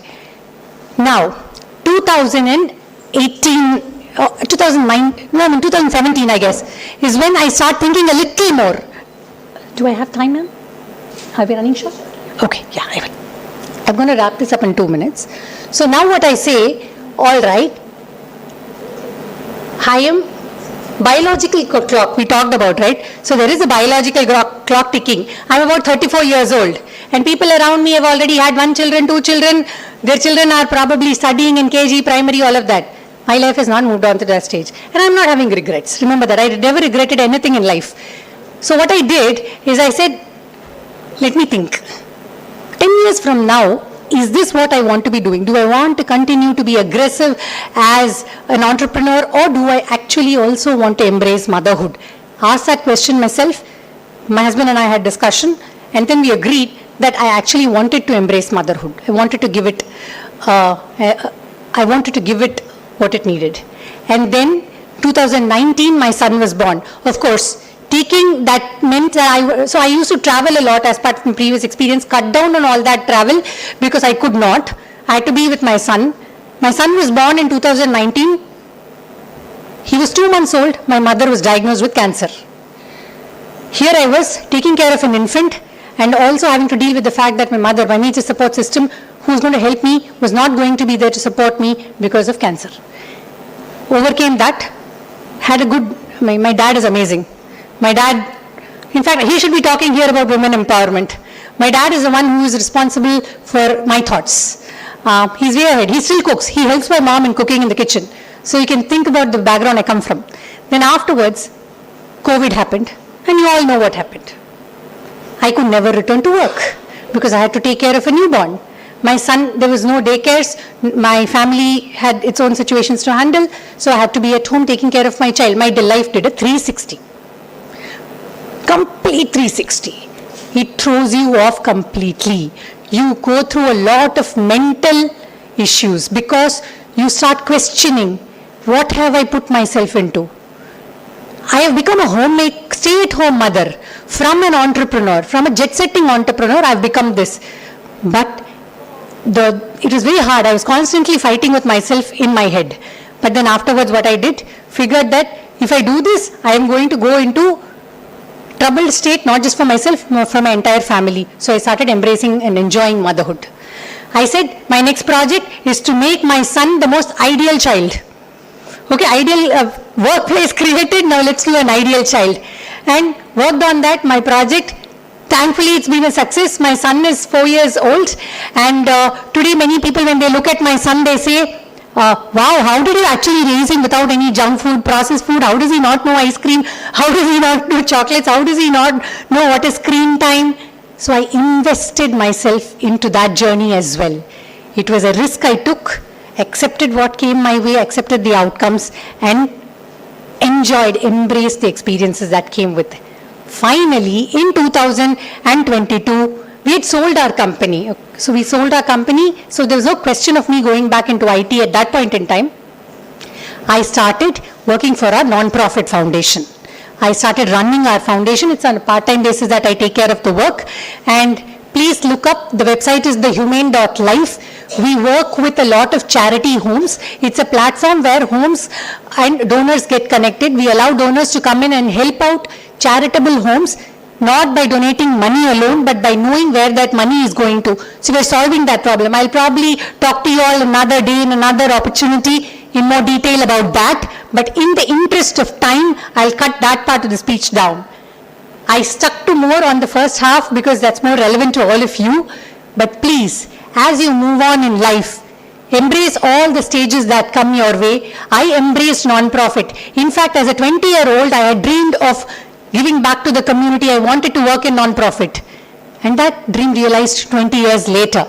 Now, 2017, I guess, is when I start thinking a little more. Do I have time, ma'am? Are we running short? Okay, yeah, I'm going to wrap this up in 2 minutes. So now what I say, all right, I am biological clock we talked about, right? So there is a biological clock ticking. I'm about 34 years old, and people around me have already had 1 children, 2 children. Their children are probably studying in KG, primary, all of that. My life has not moved on to that stage, and I'm not having regrets. Remember that, I never regretted anything in life. So what I did is I said, let me think. 10 years from now, is this what I want to be doing? Do I want to continue to be aggressive as an entrepreneur, or do I actually also want to embrace motherhood? Asked that question myself. My husband and I had discussion, and then we agreed that I actually wanted to embrace motherhood. I wanted to give it what it needed. And then 2019, my son was born. Of course, taking that meant that I used to travel a lot as part of my previous experience, cut down on all that travel because I could not. I had to be with my son. My son was born in 2019. He was 2 months old. My mother was diagnosed with cancer. Here I was taking care of an infant and also having to deal with the fact that my mother, my major support system, who was going to help me, was not going to be there to support me because of cancer. Overcame that. Had a good, my dad is amazing. My dad, in fact, he should be talking here about women empowerment. My dad is the one who is responsible for my thoughts. He's way ahead. He still cooks. He helps my mom in cooking in the kitchen. So you can think about the background I come from. Then afterwards, COVID happened, and you all know what happened. I could never return to work because I had to take care of a newborn. My son, there was no daycares. My family had its own situations to handle. So I had to be at home taking care of my child. My life did a 360. Complete 360. It throws you off completely. You go through a lot of mental issues because you start questioning, what have I put myself into? I have become a stay-at-home mother. From an entrepreneur, from a jet-setting entrepreneur, I have become this. But it was very hard. I was constantly fighting with myself in my head. But then afterwards what I did, figured that if I do this, I am going to go into troubled state, not just for myself, but for my entire family. So I started embracing and enjoying motherhood. I said, my next project is to make my son the most ideal child. Okay, ideal workplace created, now let's do an ideal child. And worked on that, my project. Thankfully, it's been a success. My son is 4 years old. And today, many people, when they look at my son, they say, wow, how did you actually raise him without any junk food, processed food? How does he not know ice cream? How does he not know chocolates? How does he not know what is screen time? So I invested myself into that journey as well. It was a risk I took, accepted what came my way, accepted the outcomes, and embraced the experiences that came with it. Finally, in 2022, we had sold our company. So we sold our company, so there was no question of me going back into IT at that point in time. I started working for our non-profit foundation. I started running our foundation. It's on a part-time basis that I take care of the work. And please look up, the website is thehumane.life. We work with a lot of charity homes. It's a platform where homes and donors get connected. We allow donors to come in and help out charitable homes, not by donating money alone, but by knowing where that money is going to. So we're solving that problem. I'll probably talk to you all another day in another opportunity in more detail about that, but in the interest of time, I'll cut that part of the speech down. I stuck to more on the first half because that's more relevant to all of you, but please, as you move on in life, embrace all the stages that come your way. I embraced non-profit. In fact, as a 20-year-old, I had dreamed of giving back to the community. I wanted to work in non-profit. And that dream realized 20 years later.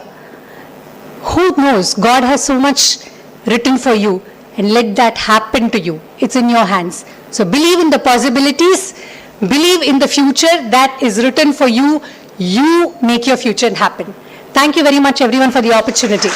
Who knows? God has so much written for you, and let that happen to you. It's in your hands. So believe in the possibilities, believe in the future that is written for you. You make your future happen. Thank you very much, everyone, for the opportunity.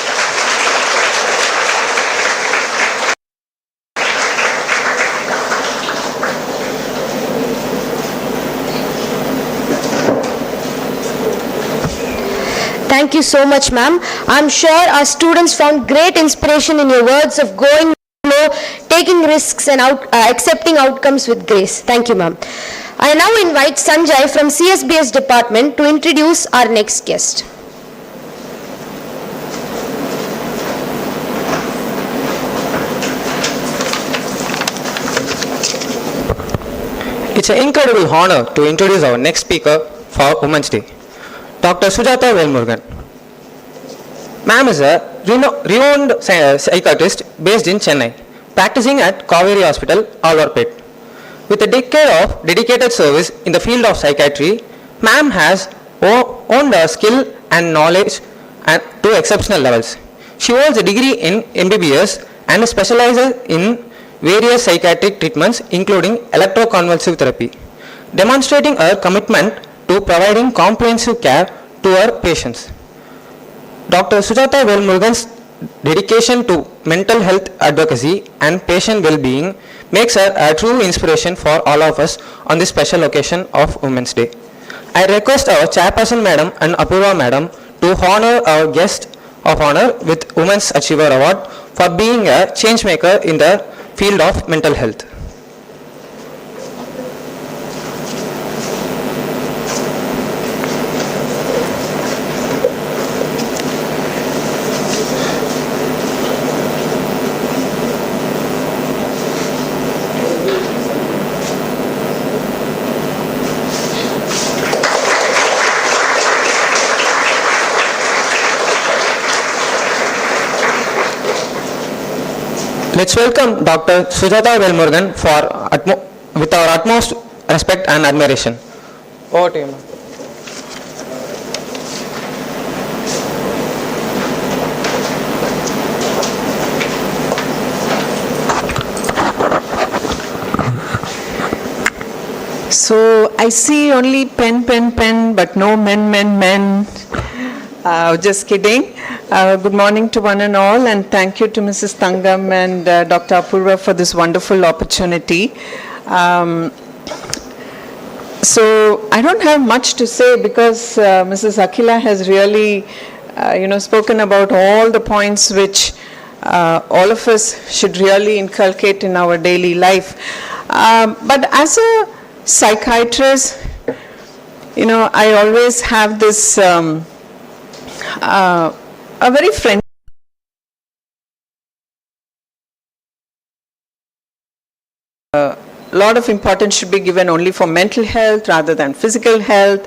Thank you so much, ma'am. I'm sure our students found great inspiration in your words of going low, taking risks and accepting outcomes with grace. Thank you, ma'am. I now invite Sanjay from CSBS department to introduce our next guest. It's an incredible honor to introduce our next speaker for Women's Day, Dr. Sujata Velmurugan. Ma'am is a renowned psychiatrist based in Chennai, practicing at Kaveri Hospital, Alvarpet. With a decade of dedicated service in the field of psychiatry, Ma'am has honed her skill and knowledge to exceptional levels. She holds a degree in MBBS and specializes in various psychiatric treatments including electroconvulsive therapy, demonstrating her commitment to providing comprehensive care to her patients. Dr. Sujata Velmurugan's dedication to mental health advocacy and patient well-being makes her a true inspiration for all of us on this special occasion of Women's Day. I request our Chairperson Madam and Apurva Madam to honor our guest of honor with Women's Achiever Award for being a change maker in the field of mental health. Let's welcome Dr. Sujata Velmurugan with our utmost respect and admiration. Over to you, ma'am. So I see only pen, but no men. Just kidding. Good morning to one and all, and thank you to Mrs. Thangam and Dr. Apurva for this wonderful opportunity. So I don't have much to say because Mrs. Akila has really, spoken about all the points which all of us should really inculcate in our daily life. But as a psychiatrist, I always have this a very friendly lot of importance should be given only for mental health rather than physical health.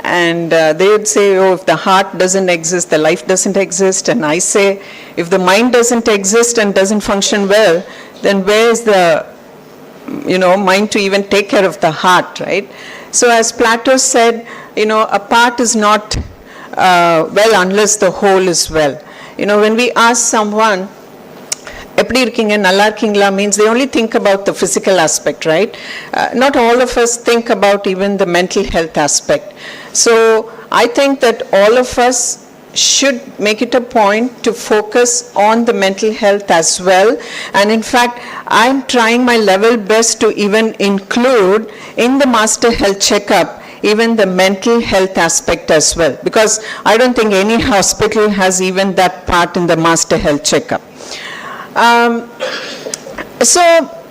And they would say, oh, if the heart doesn't exist, the life doesn't exist. And I say, if the mind doesn't exist and doesn't function well, then where is the, mind to even take care of the heart, right? So as Plato said, a part is not well unless the whole is well. When we ask someone, எப்படி இருக்கீங்க நல்லா இருக்கீங்களா means they only think about the physical aspect, right? Not all of us think about even the mental health aspect. So I think that all of us should make it a point to focus on the mental health as well. And in fact, I'm trying my level best to even include in the master health checkup even the mental health aspect as well, because I don't think any hospital has even that part in the master health checkup. So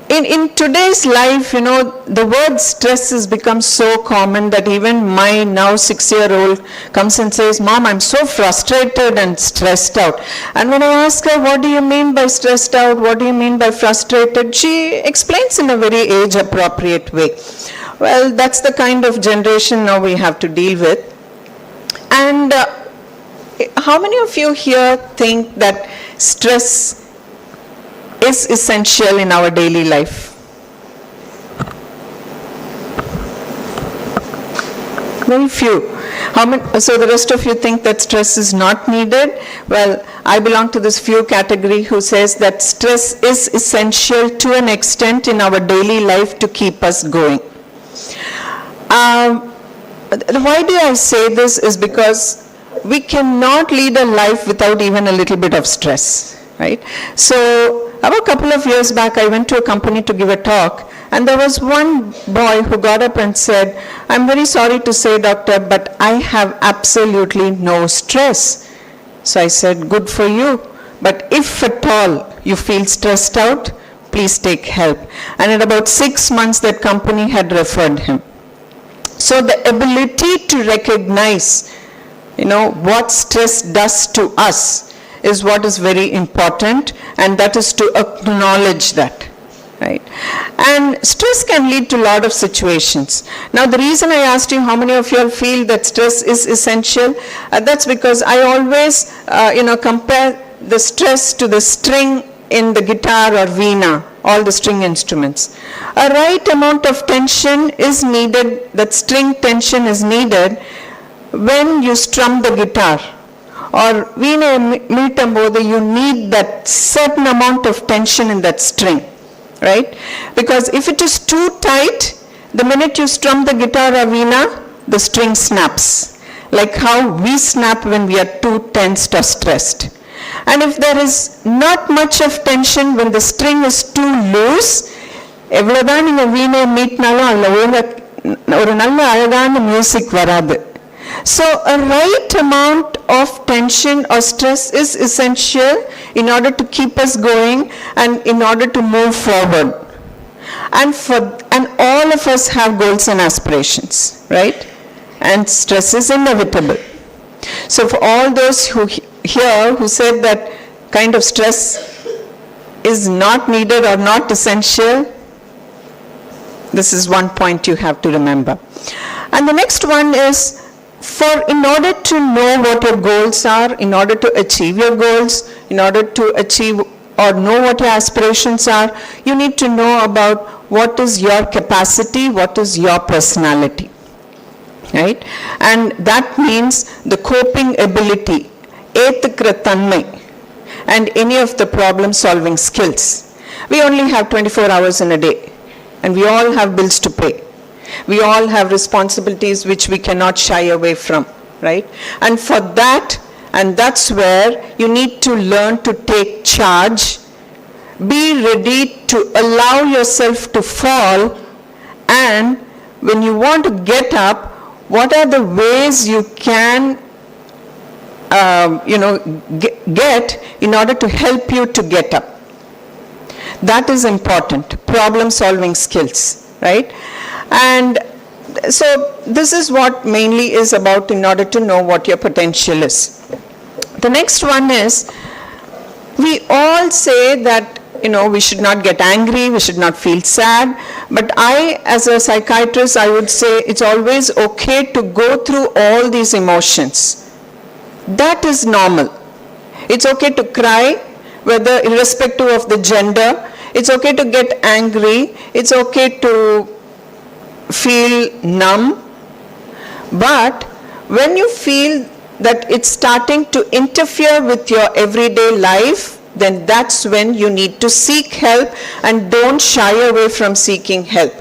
in today's life, the word stress has become so common that even my now 6-year-old comes and says, Mom, I'm so frustrated and stressed out. And when I ask her, what do you mean by stressed out? What do you mean by frustrated? She explains in a very age-appropriate way. Well, that's the kind of generation now we have to deal with. And how many of you here think that stress is essential in our daily life? Very few. So the rest of you think that stress is not needed? Well, I belong to this few category who says that stress is essential to an extent in our daily life to keep us going. Why do I say this is because we cannot lead a life without even a little bit of stress, right? So about a couple of years back, I went to a company to give a talk, and there was one boy who got up and said, I'm very sorry to say, doctor, but I have absolutely no stress. So I said, good for you, but if at all you feel stressed out, please take help. And in about 6 months, that company had referred him. So the ability to recognize, what stress does to us is what is very important, and that is to acknowledge that, right? And stress can lead to a lot of situations. Now, the reason I asked you how many of you all feel that stress is essential, that's because I always, compare the stress to the string in the guitar or veena, all the string instruments. A right amount of tension is needed, that string tension is needed when you strum the guitar. Or veena meetumbodhu, you need that certain amount of tension in that string, right? Because if it is too tight, the minute you strum the guitar or veena, the string snaps. Like how we snap when we are too tensed or stressed. And if there is not much of tension, when the string is too loose, எவ்வளவுதான் நீங்க வீணை மீட்டினாலும் அதுல ஒரு நல்ல அழகான music வராது. So a right amount of tension or stress is essential in order to keep us going and in order to move forward. And all of us have goals and aspirations, right? And stress is inevitable. So for all those who said that kind of stress is not needed or not essential, this is one point you have to remember. And the next one is, in order to know what your goals are, in order to achieve your goals, in order to achieve or know what your aspirations are, you need to know about what is your capacity, what is your personality, right? And that means the coping ability, ஏத்துக்கிற தன்மை, and any of the problem solving skills. We only have 24 hours in a day, and we all have bills to pay. We all have responsibilities which we cannot shy away from, right? And for that, and that's where you need to learn to take charge, be ready to allow yourself to fall, and when you want to get up, what are the ways you can get in order to help you to get up. That is important, problem solving skills, right? And so this is what mainly is about in order to know what your potential is. The next one is, we all say that, we should not get angry, we should not feel sad, but I, as a psychiatrist, I would say it's always okay to go through all these emotions. That is normal. It's okay to cry, whether irrespective of the gender. It's okay to get angry. It's okay to feel numb. But when you feel that it's starting to interfere with your everyday life, then that's when you need to seek help, and don't shy away from seeking help.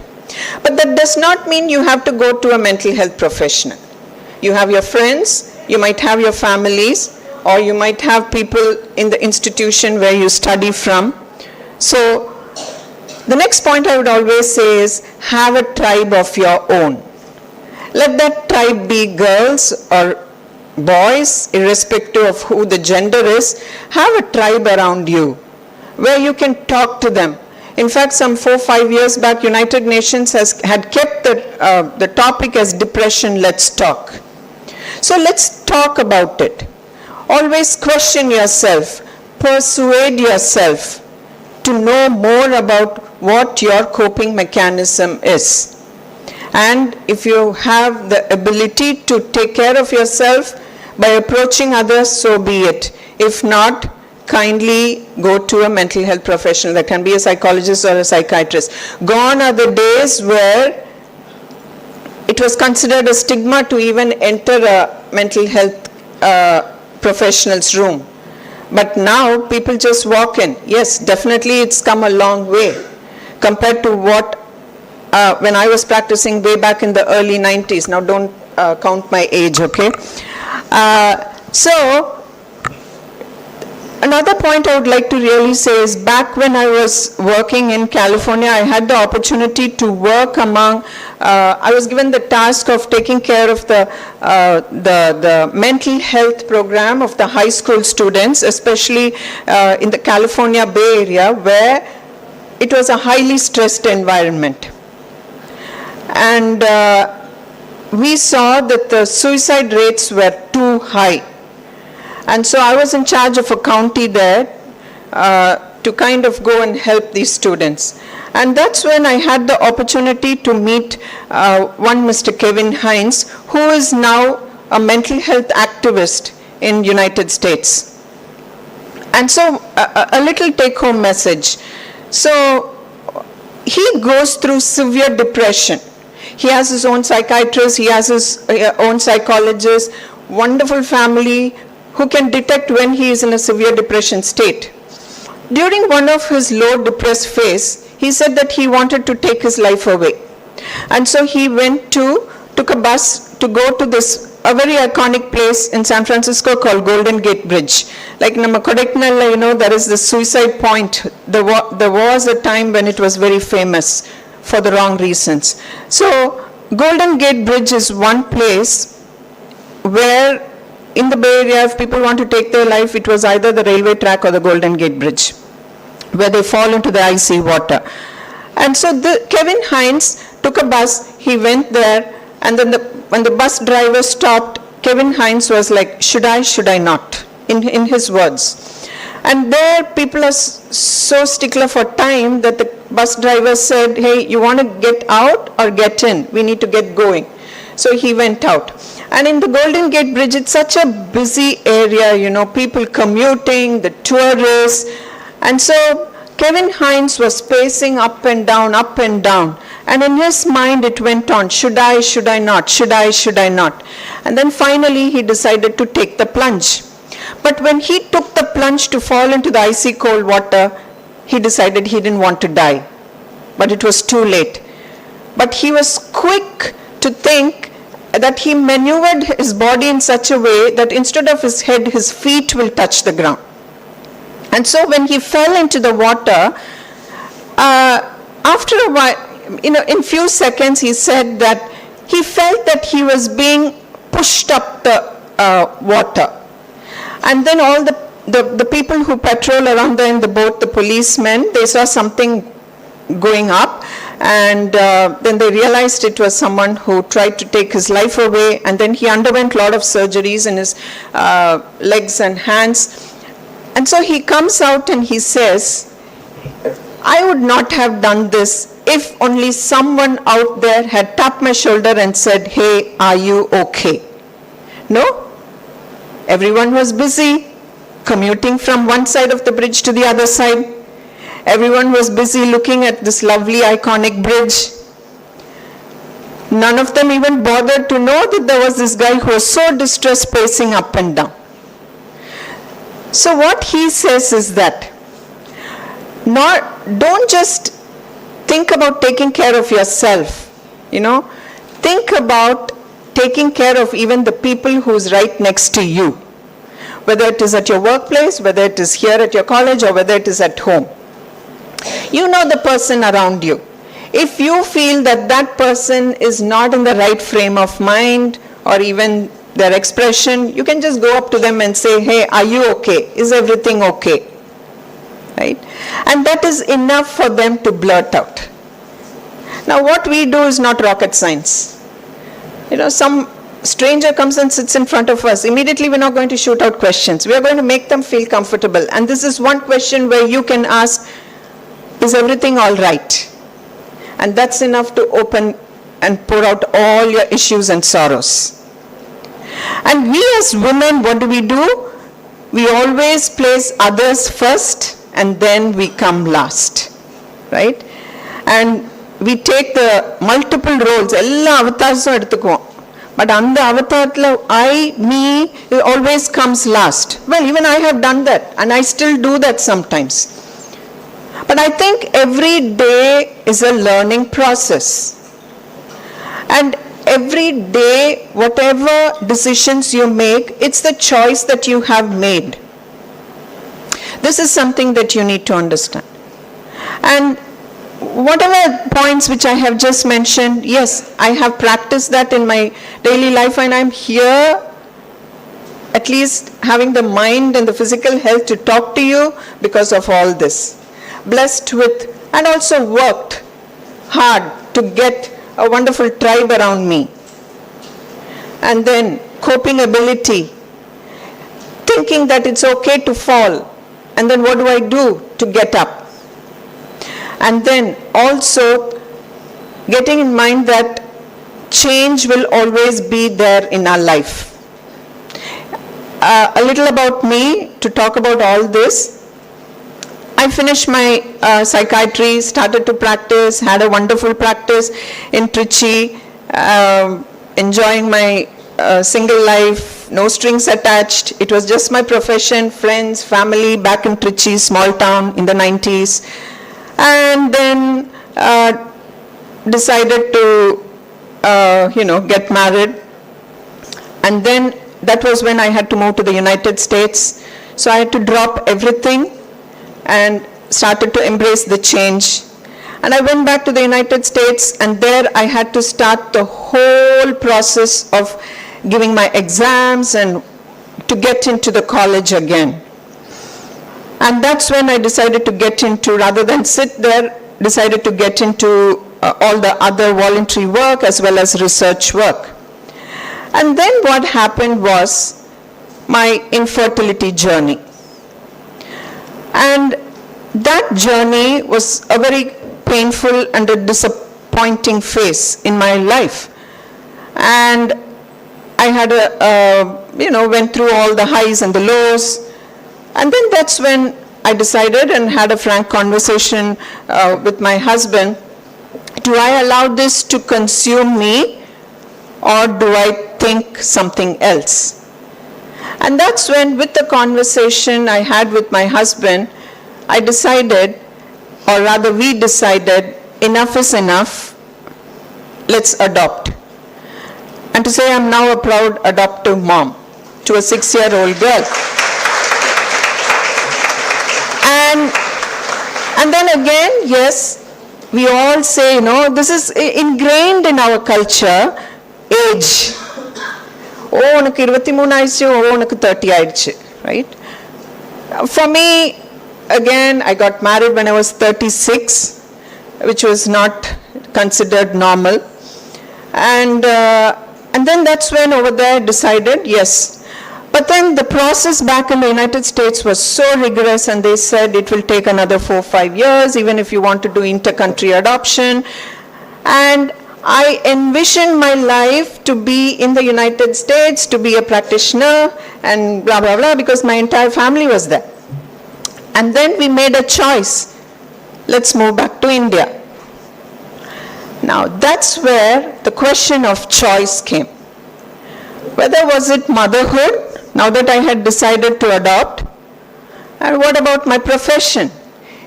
But that does not mean you have to go to a mental health professional. You have your friends, you might have your families, or you might have people in the institution where you study from. So the next point I would always say is, have a tribe of your own. Let that tribe be girls or boys, irrespective of who the gender is. Have a tribe around you where you can talk to them. In fact, some 4-5 years back, United Nations had kept the topic as depression, let's talk. So let's talk about it. Always question yourself, persuade yourself to know more about what your coping mechanism is. And if you have the ability to take care of yourself by approaching others, so be it. If not, kindly go to a mental health professional. That can be a psychologist or a psychiatrist. Gone are the days where it was considered a stigma to even enter a mental health professional's room. But now people just walk in. Yes, definitely it's come a long way compared to what when I was practicing way back in the early 90s. Now don't count my age, okay? So another point I would like to really say is, back when I was working in California, I had the opportunity to work among, I was given the task of taking care of the mental health program of the high school students, especially in the California Bay Area, where it was a highly stressed environment. And we saw that the suicide rates were too high. And so I was in charge of a county there to kind of go and help these students. And that's when I had the opportunity to meet one Mr. Kevin Hines, who is now a mental health activist in United States. And so a little take-home message. So he goes through severe depression. He has his own psychiatrist, he has his own psychologist, wonderful family who can detect when he is in a severe depression state. During one of his low depressed phase, he said that he wanted to take his life away. And so he took a bus to go to a very iconic place in San Francisco called Golden Gate Bridge. Like Nama Kodaikanal, there is the suicide point. There was a time when it was very famous for the wrong reasons. So Golden Gate Bridge is one place where in the Bay Area, if people want to take their life, it was either the railway track or the Golden Gate Bridge, where they fall into the icy water. And so Kevin Hines took a bus, he went there, and then when the bus driver stopped, Kevin Hines was like, should I not, in his words. And there people are so stickler for time that the bus driver said, hey, you want to get out or get in? We need to get going. So he went out. And in the Golden Gate Bridge, it's such a busy area, people commuting, the tourists. And so Kevin Hines was pacing up and down. And in his mind, it went on, should I not? And then finally, he decided to take the plunge. But when he took the plunge to fall into the icy cold water, he decided he didn't want to die. But it was too late. but he was quick to think that he maneuvered his body in such a way that instead of his head, his feet will touch the ground. And so when he fell into the water, after a while, in few seconds, he said that he felt that he was being pushed up the water. And then all the people who patrol around there in the boat, the policemen, they saw something going up, and then they realized it was someone who tried to take his life away, and then he underwent a lot of surgeries in his legs and hands. And so he comes out and he says, I would not have done this if only someone out there had tapped my shoulder and said, hey, are you okay? No, everyone was busy commuting from one side of the bridge to the other side. Everyone was busy looking at this lovely iconic bridge. None of them even bothered to know that there was this guy who was so distressed pacing up and down. So what he says is that, don't just think about taking care of yourself, think about taking care of even the people who's right next to you, whether it is at your workplace, whether it is here at your college, or whether it is at home. You know the person around you. If you feel that that person is not in the right frame of mind, or even their expression, you can just go up to them and say, hey, are you okay? Is everything okay? Right? And that is enough for them to blurt out. Now what we do is not rocket science. Some stranger comes and sits in front of us. Immediately we're not going to shoot out questions. We are going to make them feel comfortable. And this is one question where you can ask, is everything all right? And that's enough to open and pour out all your issues and sorrows. And we as women, what do? We always place others first and then we come last, right? And we take the multiple roles, ella avatars eduthukom. But on the avatar, I, me, it always comes last. Well, even I have done that, and I still do that sometimes. But I think every day is a learning process. And every day, whatever decisions you make, it's the choice that you have made. This is something that you need to understand. And whatever points which I have just mentioned, yes, I have practiced that in my daily life, and I'm here at least having the mind and the physical health to talk to you because of all this. Blessed with, and also worked hard to get a wonderful tribe around me. And then coping ability, thinking that it's okay to fall, and then what do I do to get up? And then also getting in mind that change will always be there in our life. A little about me to talk about all this. I finished my psychiatry, started to practice, had a wonderful practice in Trichy, enjoying my single life, no strings attached. It was just my profession, friends, family, back in Trichy, small town in the 90s. And then decided to, get married. And then that was when I had to move to the United States. So I had to drop everything and started to embrace the change. And I went back to the United States, and there I had to start the whole process of giving my exams and to get into the college again. And that's when I decided to get into, rather than sit there, decided to get into all the other voluntary work as well as research work. And then what happened was my infertility journey. And that journey was a very painful and a disappointing phase in my life. And I had went through all the highs and the lows. And then that's when I decided and had a frank conversation with my husband. Do I allow this to consume me, or do I think something else? And that's when, with the conversation I had with my husband, I decided, or rather we decided, enough is enough. let's adopt. And to say I'm now a proud adoptive mom to a 6-year-old girl. And then again, yes, we all say, this is ingrained in our culture, age. Oh, உனக்கு 23 ஆயிடுச்சு, oh, உனக்கு 30 ஆயிடுச்சு, right? For me, again, I got married when I was 36, which was not considered normal. And then that's when over there I decided, yes. But then the process back in the United States was so rigorous, and they said it will take another 4-5 years, even if you want to do inter-country adoption. And I envisioned my life to be in the United States, to be a practitioner, and blah, blah, blah, because my entire family was there. And then we made a choice. Let's move back to India. Now, that's where the question of choice came. Whether was it motherhood, now that I had decided to adopt, and what about my profession?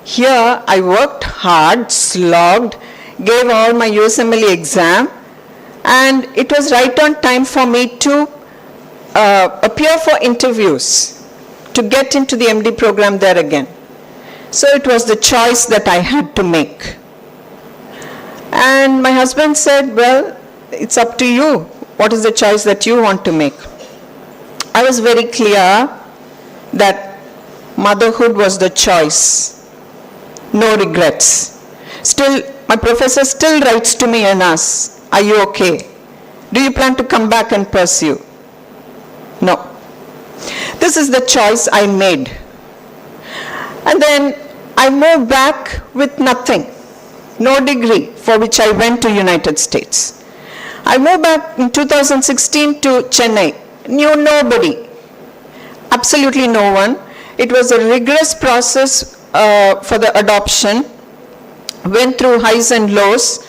Here, I worked hard, slogged, gave all my USMLE exam, and it was right on time for me to appear for interviews, to get into the MD program there again. So it was the choice that I had to make. And my husband said, well, it's up to you. What is the choice that you want to make? I was very clear that motherhood was the choice. No regrets. Still, my professor still writes to me and asks, are you okay? Do you plan to come back and pursue? No. This is the choice I made. And then I moved back with nothing. No degree, for which I went to United States. I moved back in 2016 to Chennai. Knew nobody. Absolutely no one. It was a rigorous process for the adoption. Went through highs and lows.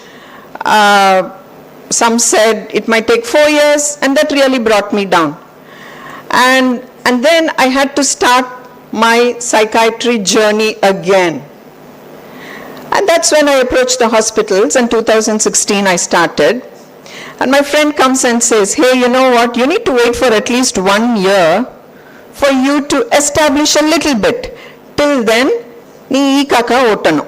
Some said it might take 4 years, and that really brought me down. And then I had to start my psychiatry journey again. And that's when I approached the hospitals. In 2016 I started. And my friend comes and says, hey, you know what, you need to wait for at least 1 year for you to establish a little bit. Till then, nee ee kaka otanu.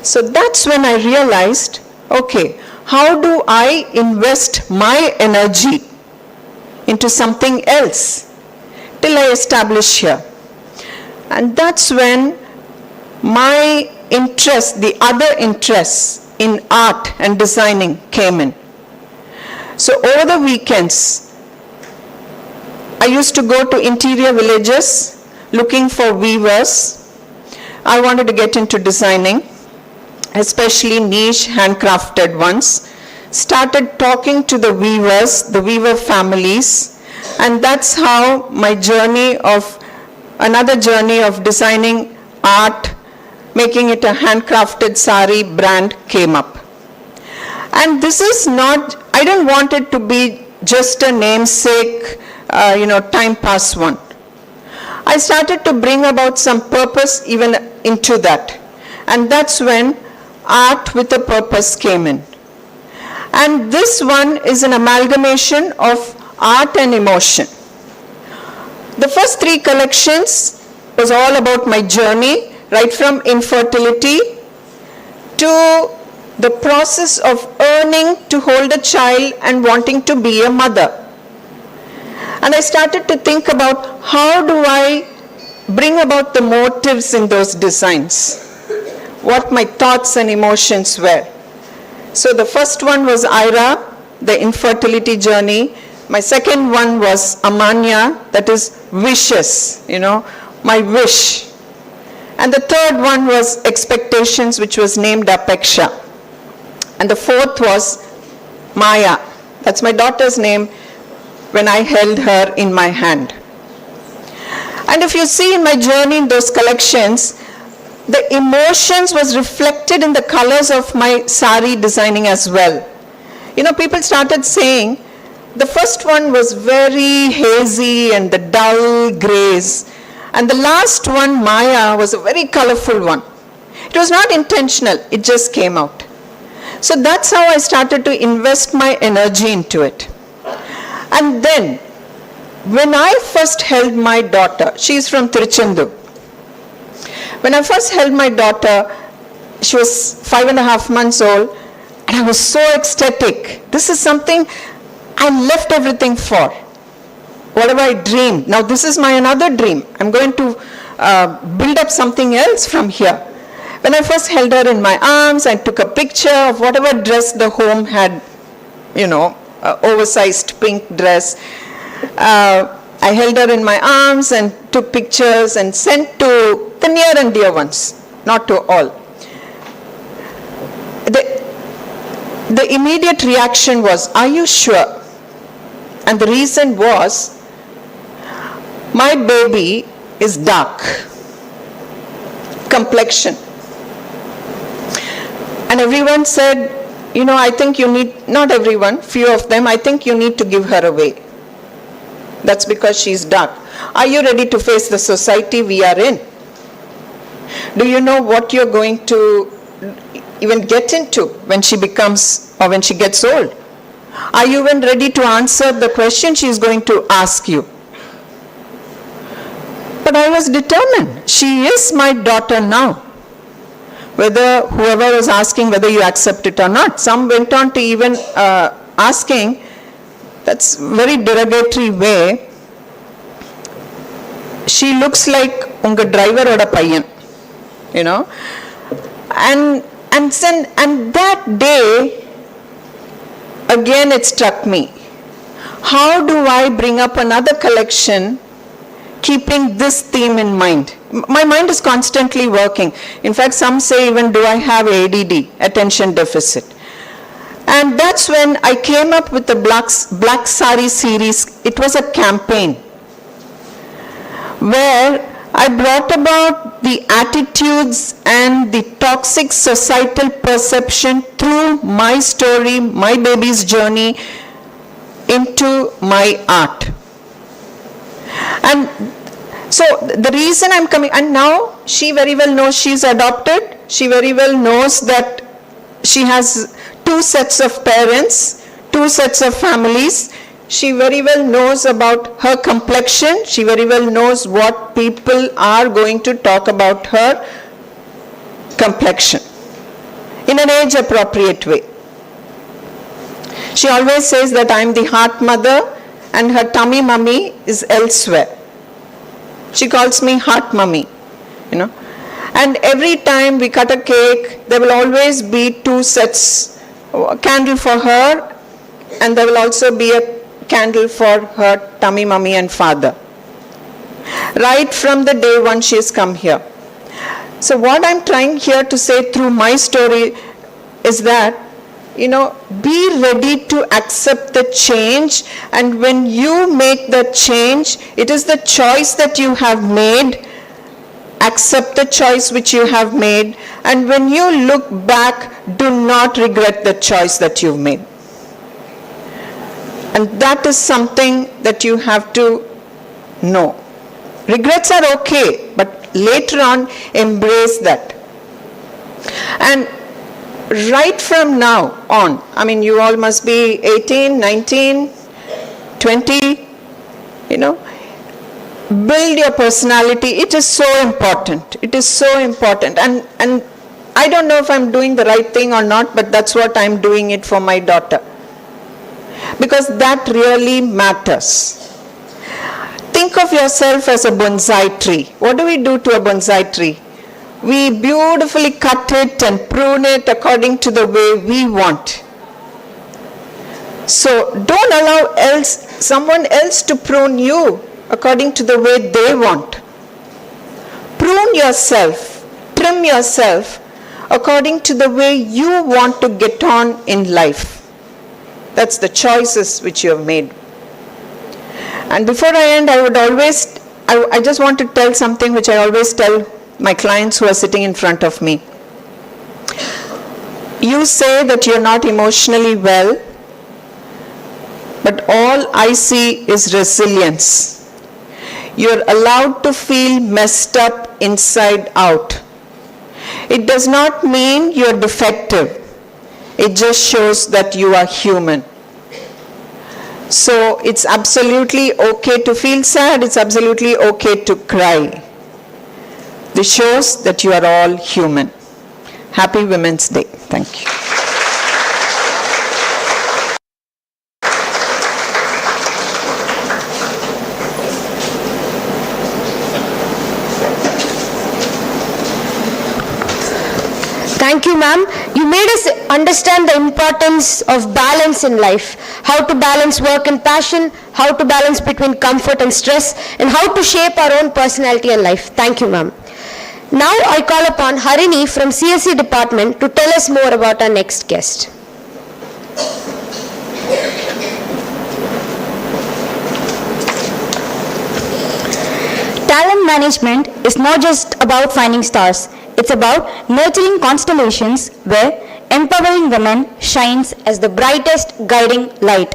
So that's when I realized, okay, how do I invest my energy into something else till I establish here? And that's when my interest, the other interests in art and designing came in. So over the weekends, I used to go to interior villages looking for weavers. I wanted to get into designing, especially niche handcrafted ones. Started talking to the weavers, the weaver families, and that's how my another journey of designing art, making it a handcrafted sari brand came up. And this is not, I didn't want it to be just a namesake, time pass one. I started to bring about some purpose even into that. And that's when art with a purpose came in. And this one is an amalgamation of art and emotion. The first 3 collections was all about my journey, right from infertility to the process of earning to hold a child and wanting to be a mother. And I started to think about how do I bring about the motives in those designs, what my thoughts and emotions were. So the first one was Ira, the infertility journey. My second one was Amanya, that is wishes, my wish. And the third one was expectations, which was named Apeksha. And the fourth was Maya. That's my daughter's name when I held her in my hand. And if you see in my journey in those collections, the emotions was reflected in the colors of my sari designing as well. People started saying, the first one was very hazy and the dull grays. And the last one, Maya, was a very colorful one. It was not intentional, it just came out. So that's how I started to invest my energy into it. And then, when I first held my daughter, she's from Tiruchendur. When I first held my daughter, she was 5.5 months old, and I was so ecstatic. This is something I left everything for. Whatever I dreamed. Now this is my another dream. I'm going to build up something else from here. When I first held her in my arms, I took a picture of whatever dress the home had, oversized pink dress. I held her in my arms and took pictures and sent to the near and dear ones, not to all. The immediate reaction was, "Are you sure?" And the reason was, my baby is dark complexion. And everyone said, I think you need, not everyone, few of them, I think you need to give her away. That's because she's dark. Are you ready to face the society we are in? Do you know what you're going to even get into when she becomes, or when she gets old? Are you even ready to answer the question she's going to ask you? But I was determined. She is my daughter now. Whether whoever was asking whether you accept it or not. Some went on to even asking, that's very derogatory way, she looks like unga driver oda paiyan, and that day again it struck me. How do I bring up another collection keeping this theme in mind? My mind is constantly working. In fact, some say even, do I have ADD, attention deficit? And that's when I came up with the Black Sari series. It was a campaign where I brought about the attitudes and the toxic societal perception through my story, my baby's journey, into my art. And so the reason I'm coming, and now she very well knows she's adopted. She very well knows that she has 2 sets of parents, 2 sets of families. She very well knows about her complexion. She very well knows what people are going to talk about her complexion in an age appropriate way. She always says that I'm the heart mother and her tummy mummy is elsewhere. She calls me heart mummy, And every time we cut a cake, there will always be 2 sets, a candle for her, and there will also be a candle for her tummy mummy and father. Right from the day one she has come here. So what I'm trying here to say through my story is that, be ready to accept the change, and when you make the change, it is the choice that you have made. Accept the choice which you have made, and when you look back, do not regret the choice that you've made. And that is something that you have to know. Regrets are okay, but later on, embrace that. And right from now on, you all must be 18, 19, 20, build your personality. It is so important. It is so important. And I don't know if I'm doing the right thing or not, but that's what I'm doing it for my daughter. Because that really matters. Think of yourself as a bonsai tree. What do we do to a bonsai tree? We beautifully cut it and prune it according to the way we want. So don't allow someone else to prune you according to the way they want. Prune yourself, trim yourself according to the way you want to get on in life. That's the choices which you have made. And before I end, I just want to tell something which I always tell my clients who are sitting in front of me. You say that you're not emotionally well, but all I see is resilience. You're allowed to feel messed up inside out. It does not mean you're defective. It just shows that you are human. So it's absolutely okay to feel sad, it's absolutely okay to cry. This shows that you are all human. Happy Women's Day. Thank you. Thank you, ma'am. You made us understand the importance of balance in life, how to balance work and passion, how to balance between comfort and stress, and how to shape our own personality and life. Thank you, ma'am. Now I call upon Harini from CSE department to tell us more about our next guest. Talent management is not just about finding stars. It's about nurturing constellations where empowering women shines as the brightest guiding light.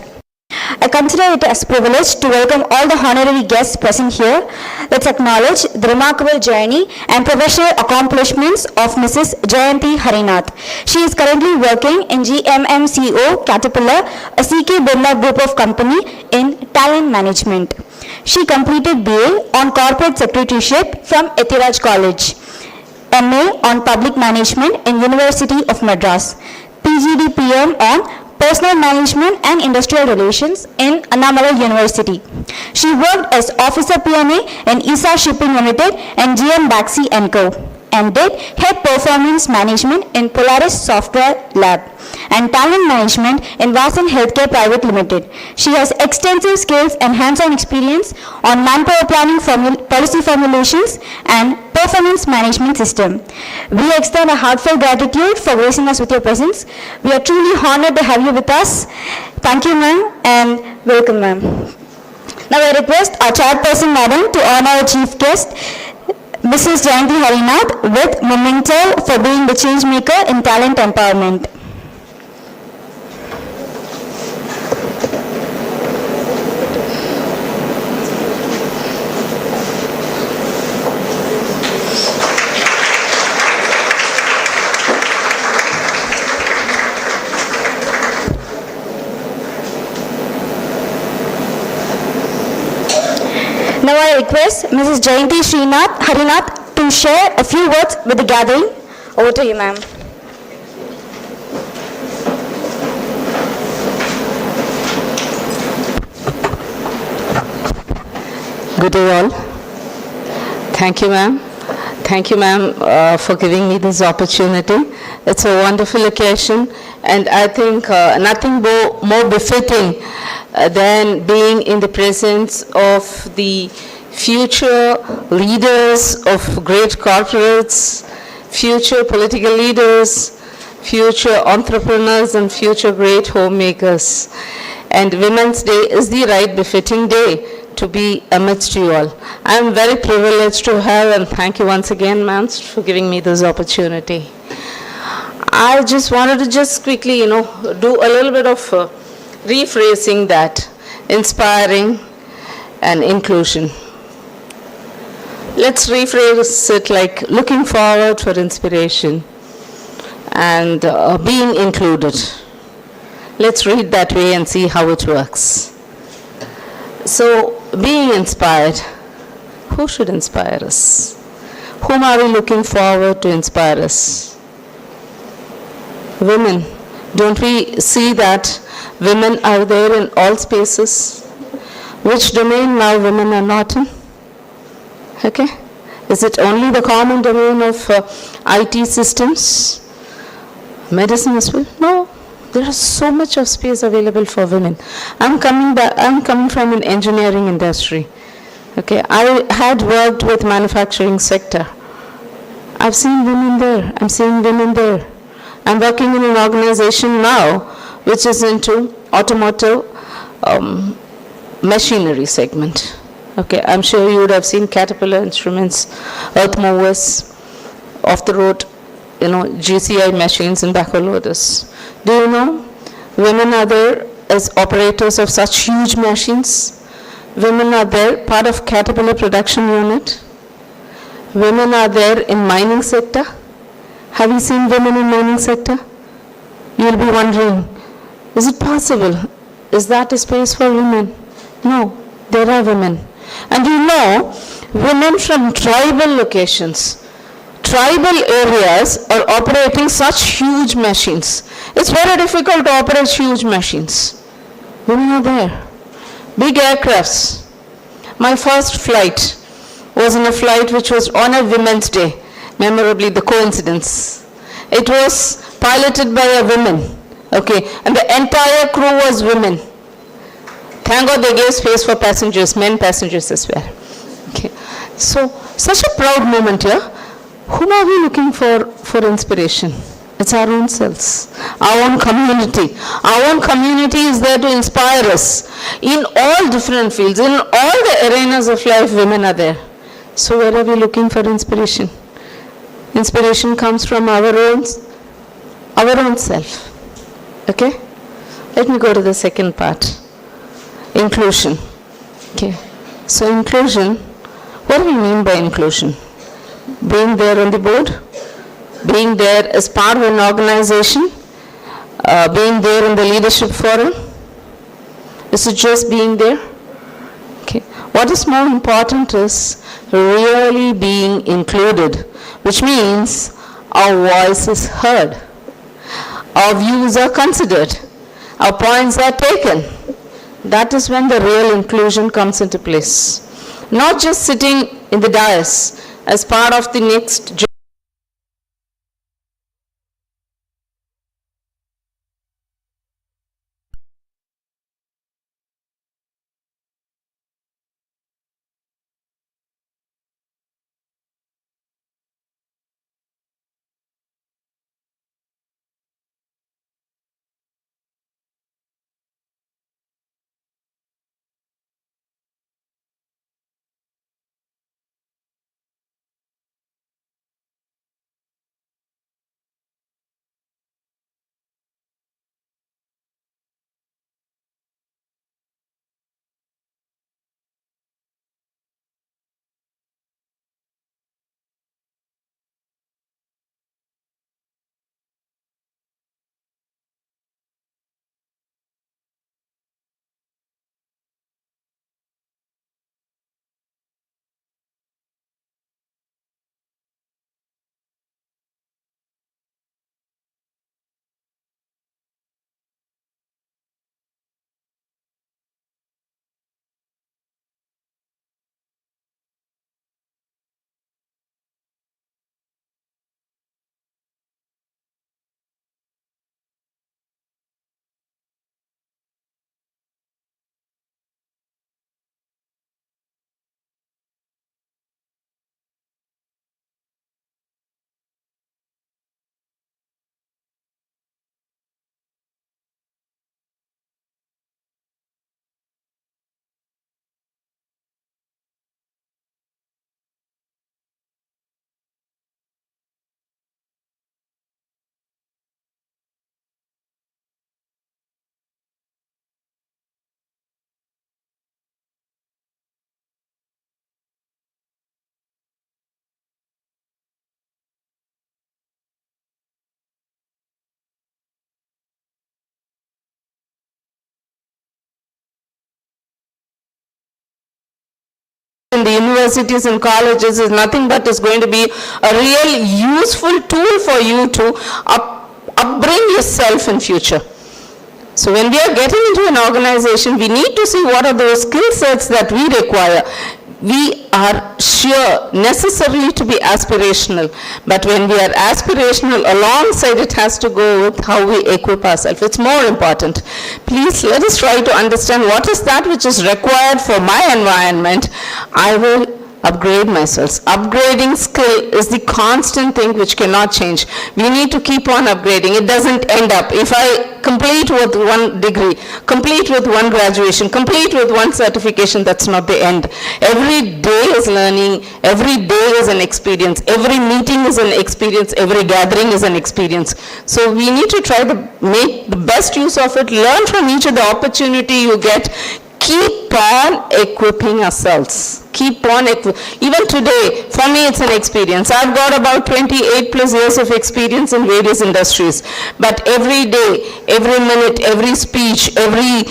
I consider it as a privilege to welcome all the honorary guests present here. Let's acknowledge the remarkable journey and professional accomplishments of Mrs. Janti Harinath. She is currently working in GMMCO Caterpillar, a CK Birla group of company in talent management. She completed BA on corporate secretaryship from Natarajan College, MA on public management in University of Madras, PGD PM on Personal Management and Industrial Relations in Annamalai University. She worked as Officer PMA in ISA Shipping Limited and GM Baxi & Co. and did Head Performance Management in Polaris Software Lab and Talent Management in Vasan Healthcare Private Limited. She has extensive skills and hands-on experience on manpower planning, policy formulations and performance management system. We extend a heartfelt gratitude for gracing us with your presence. We are truly honored to have you with us. Thank you, ma'am, and welcome, ma'am. Now I request our chairperson, madam, to honor our chief guest, Mrs. Janti Harinath, with memento for being the change maker in talent empowerment. Now I request Mrs. Janti Harinath to share a few words with the gathering. Over to you, ma'am. Good day all. Thank you, ma'am. Thank you, ma'am, for giving me this opportunity. It's a wonderful occasion, and I think nothing more befitting than being in the presence of the future leaders of great corporates, future political leaders, future entrepreneurs, and future great homemakers. And Women's Day is the right befitting day to be amidst you all. I am very privileged to have, and thank you once again, ma'am, for giving me this opportunity. I just wanted to just quickly, do a little bit of rephrasing that, inspiring and inclusion. Let's rephrase it like looking forward for inspiration and being included. Let's read that way and see how it works. So, being inspired, who should inspire us? Whom are we looking forward to inspire us? Women. Don't we see that women are there in all spaces? Which domain now women are not in? Okay? Is it only the common domain of IT systems? Medicine as well? No. There is so much of space available for women. I'm coming from an engineering industry. Okay, I had worked with manufacturing sector. I've seen women there. I'm seeing women there. I'm working in an organization now which is into automotive machinery segment. Okay, I'm sure you would have seen Caterpillar Instruments, earth movers, off the road, GCI machines and backhoe loaders. Do you know, women are there as operators of such huge machines. Women are there, part of Caterpillar production unit. Women are there in mining sector. Have you seen women in mining sector? you'll be wondering, is it possible? Is that a space for women? No, there are women. And you know, women from tribal locations, tribal areas are operating such huge machines. It's very difficult to operate huge machines. Women are there. Big aircrafts. My first flight was in a flight which was on a Women's Day, memorably the coincidence. It was piloted by a woman, okay, and the entire crew was women. Thank God they gave space for passengers, men passengers as well. Okay, so such a proud moment here. Whom are we looking for inspiration? It's our own selves, our own community. Our own community is there to inspire us. In all different fields, in all the arenas of life, women are there. So where are we looking for inspiration? Inspiration comes from our own self. Okay? Let me go to the second part. Inclusion. Okay. So inclusion, what do we mean by inclusion? Being there on the board, being there as part of an organization, being there in the leadership forum. Is it just being there? Okay. What is more important is really being included, which means our voice is heard, our views are considered, our points are taken. That is when the real inclusion comes into place. Not just sitting in the dais as part of the next in the universities and colleges is nothing but is going to be a real useful tool for you to upbring yourself in future. So when we are getting into an organization, we need to see what are those skill sets that we require. We are sure necessarily to be aspirational, but when we are aspirational, alongside it has to go with how we equip ourselves. It's more important. Please let us try to understand what is that which is required for my environment. I will upgrade myself. Upgrading skill is the constant thing which cannot change. We need to keep on upgrading. It doesn't end up. If I complete with one degree, complete with one graduation, complete with one certification, that's not the end. Every day is learning, every day is an experience, every meeting is an experience, every gathering is an experience. So we need to try to make the best use of it, learn from each of the opportunity you get, keep on equipping ourselves. Keep on even today, for me it's an experience. I've got about 28 plus years of experience in various industries. But every day, every minute, every speech, every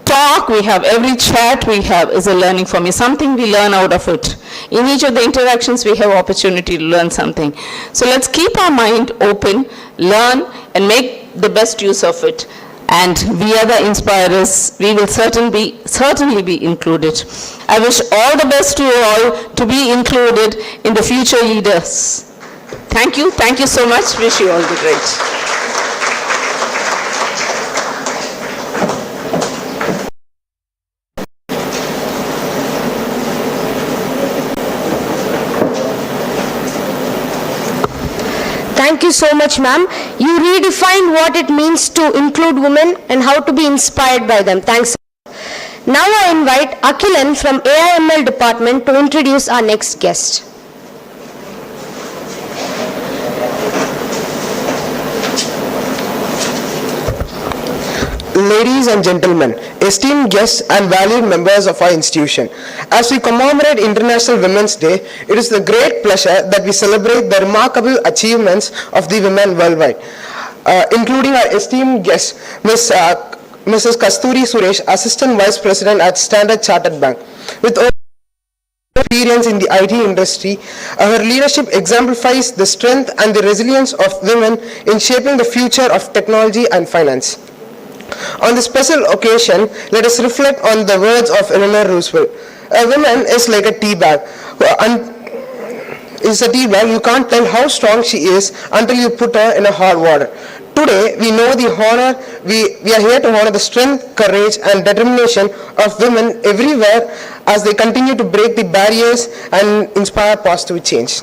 talk we have, every chat we have is a learning for me. Something we learn out of it. In each of the interactions we have opportunity to learn something. So let's keep our mind open, learn and make the best use of it. And we are the inspirers. We will certainly be included. I wish all the best to you all to be included in the future leaders. Thank you so much. Wish you all the great. Thank you so much, ma'am. You redefined what it means to include women and how to be inspired by them. Thanks. Now I invite Akila from AIML department to introduce our next guest. Ladies and gentlemen, esteemed guests and valued members of our institution, as we commemorate International Women's Day, it is a great pleasure that we celebrate the remarkable achievements of the women worldwide, including our esteemed guest, Mrs. Casturi Suresh, Assistant Vice President at Standard Chartered Bank. With over experience in the IT industry, her leadership exemplifies the strength and the resilience of women in shaping the future of technology and finance. On this special occasion, let us reflect on the words of Eleanor Roosevelt. A woman is like a tea bag. You can't tell how strong she is until you put her in a hot water. Today, we know the honor, we are here to honor the strength, courage and determination of women everywhere as they continue to break the barriers and inspire positive change.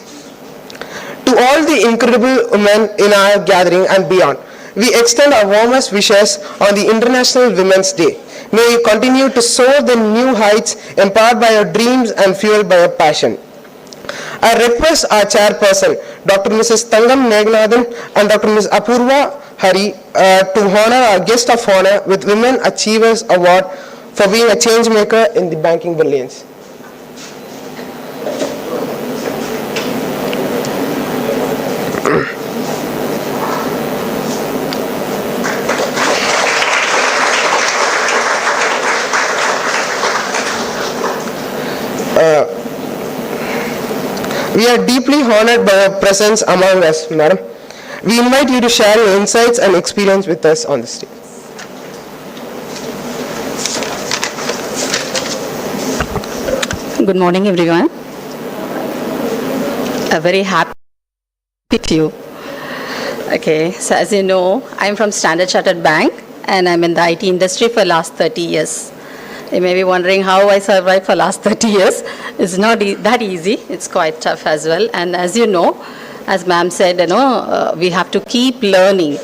To all the incredible women in our gathering and beyond, we extend our warmest wishes on the International Women's Day. May you continue to soar the new heights, empowered by your dreams and fueled by your passion. I request our chairperson, Dr. Mrs. Thangam Meganathan and Dr. Ms. Apurva Hari to honor our guest of honor with Women Achievers Award for being a change maker in the banking brilliance. We are deeply honored by your presence among us, madam. We invite you to share your insights and experience with us on the stage. Good morning, everyone. A very happy to you. Okay, so as you know, I'm from Standard Chartered Bank and I'm in the IT industry for the last 30 years. You may be wondering how I survived for the last 30 years. It's not that easy. It's quite tough as well. And as you know, as ma'am said, we have to keep learning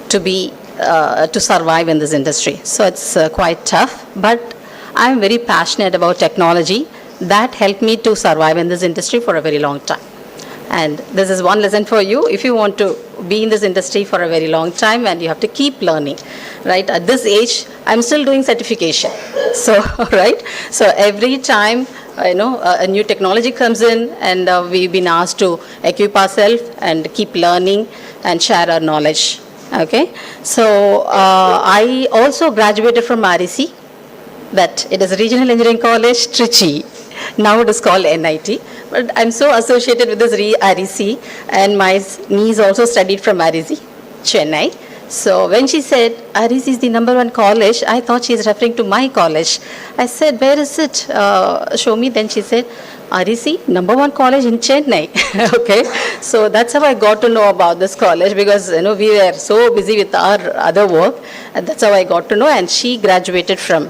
to survive in this industry. So it's quite tough. But I'm very passionate about technology. That helped me to survive in this industry for a very long time. And this is one lesson for you. If you want to be in this industry for a very long time, and you have to keep learning, right? At this age, I'm still doing certification. So, right? So every time, a new technology comes in, and we've been asked to equip ourselves and keep learning and share our knowledge. Okay? So I also graduated from RIT. That it is Regional Engineering College, Trichy. Now it is called NIT. But I'm so associated with this RIT, and my niece also studied from RIT, Chennai. So when she said, RIT is the #1 college, I thought she is referring to my college. I said, where is it? Show me. Then she said, RIT, #1 college in Chennai. Okay. So that's how I got to know about this college, because we were so busy with our other work, and that's how I got to know. And she graduated from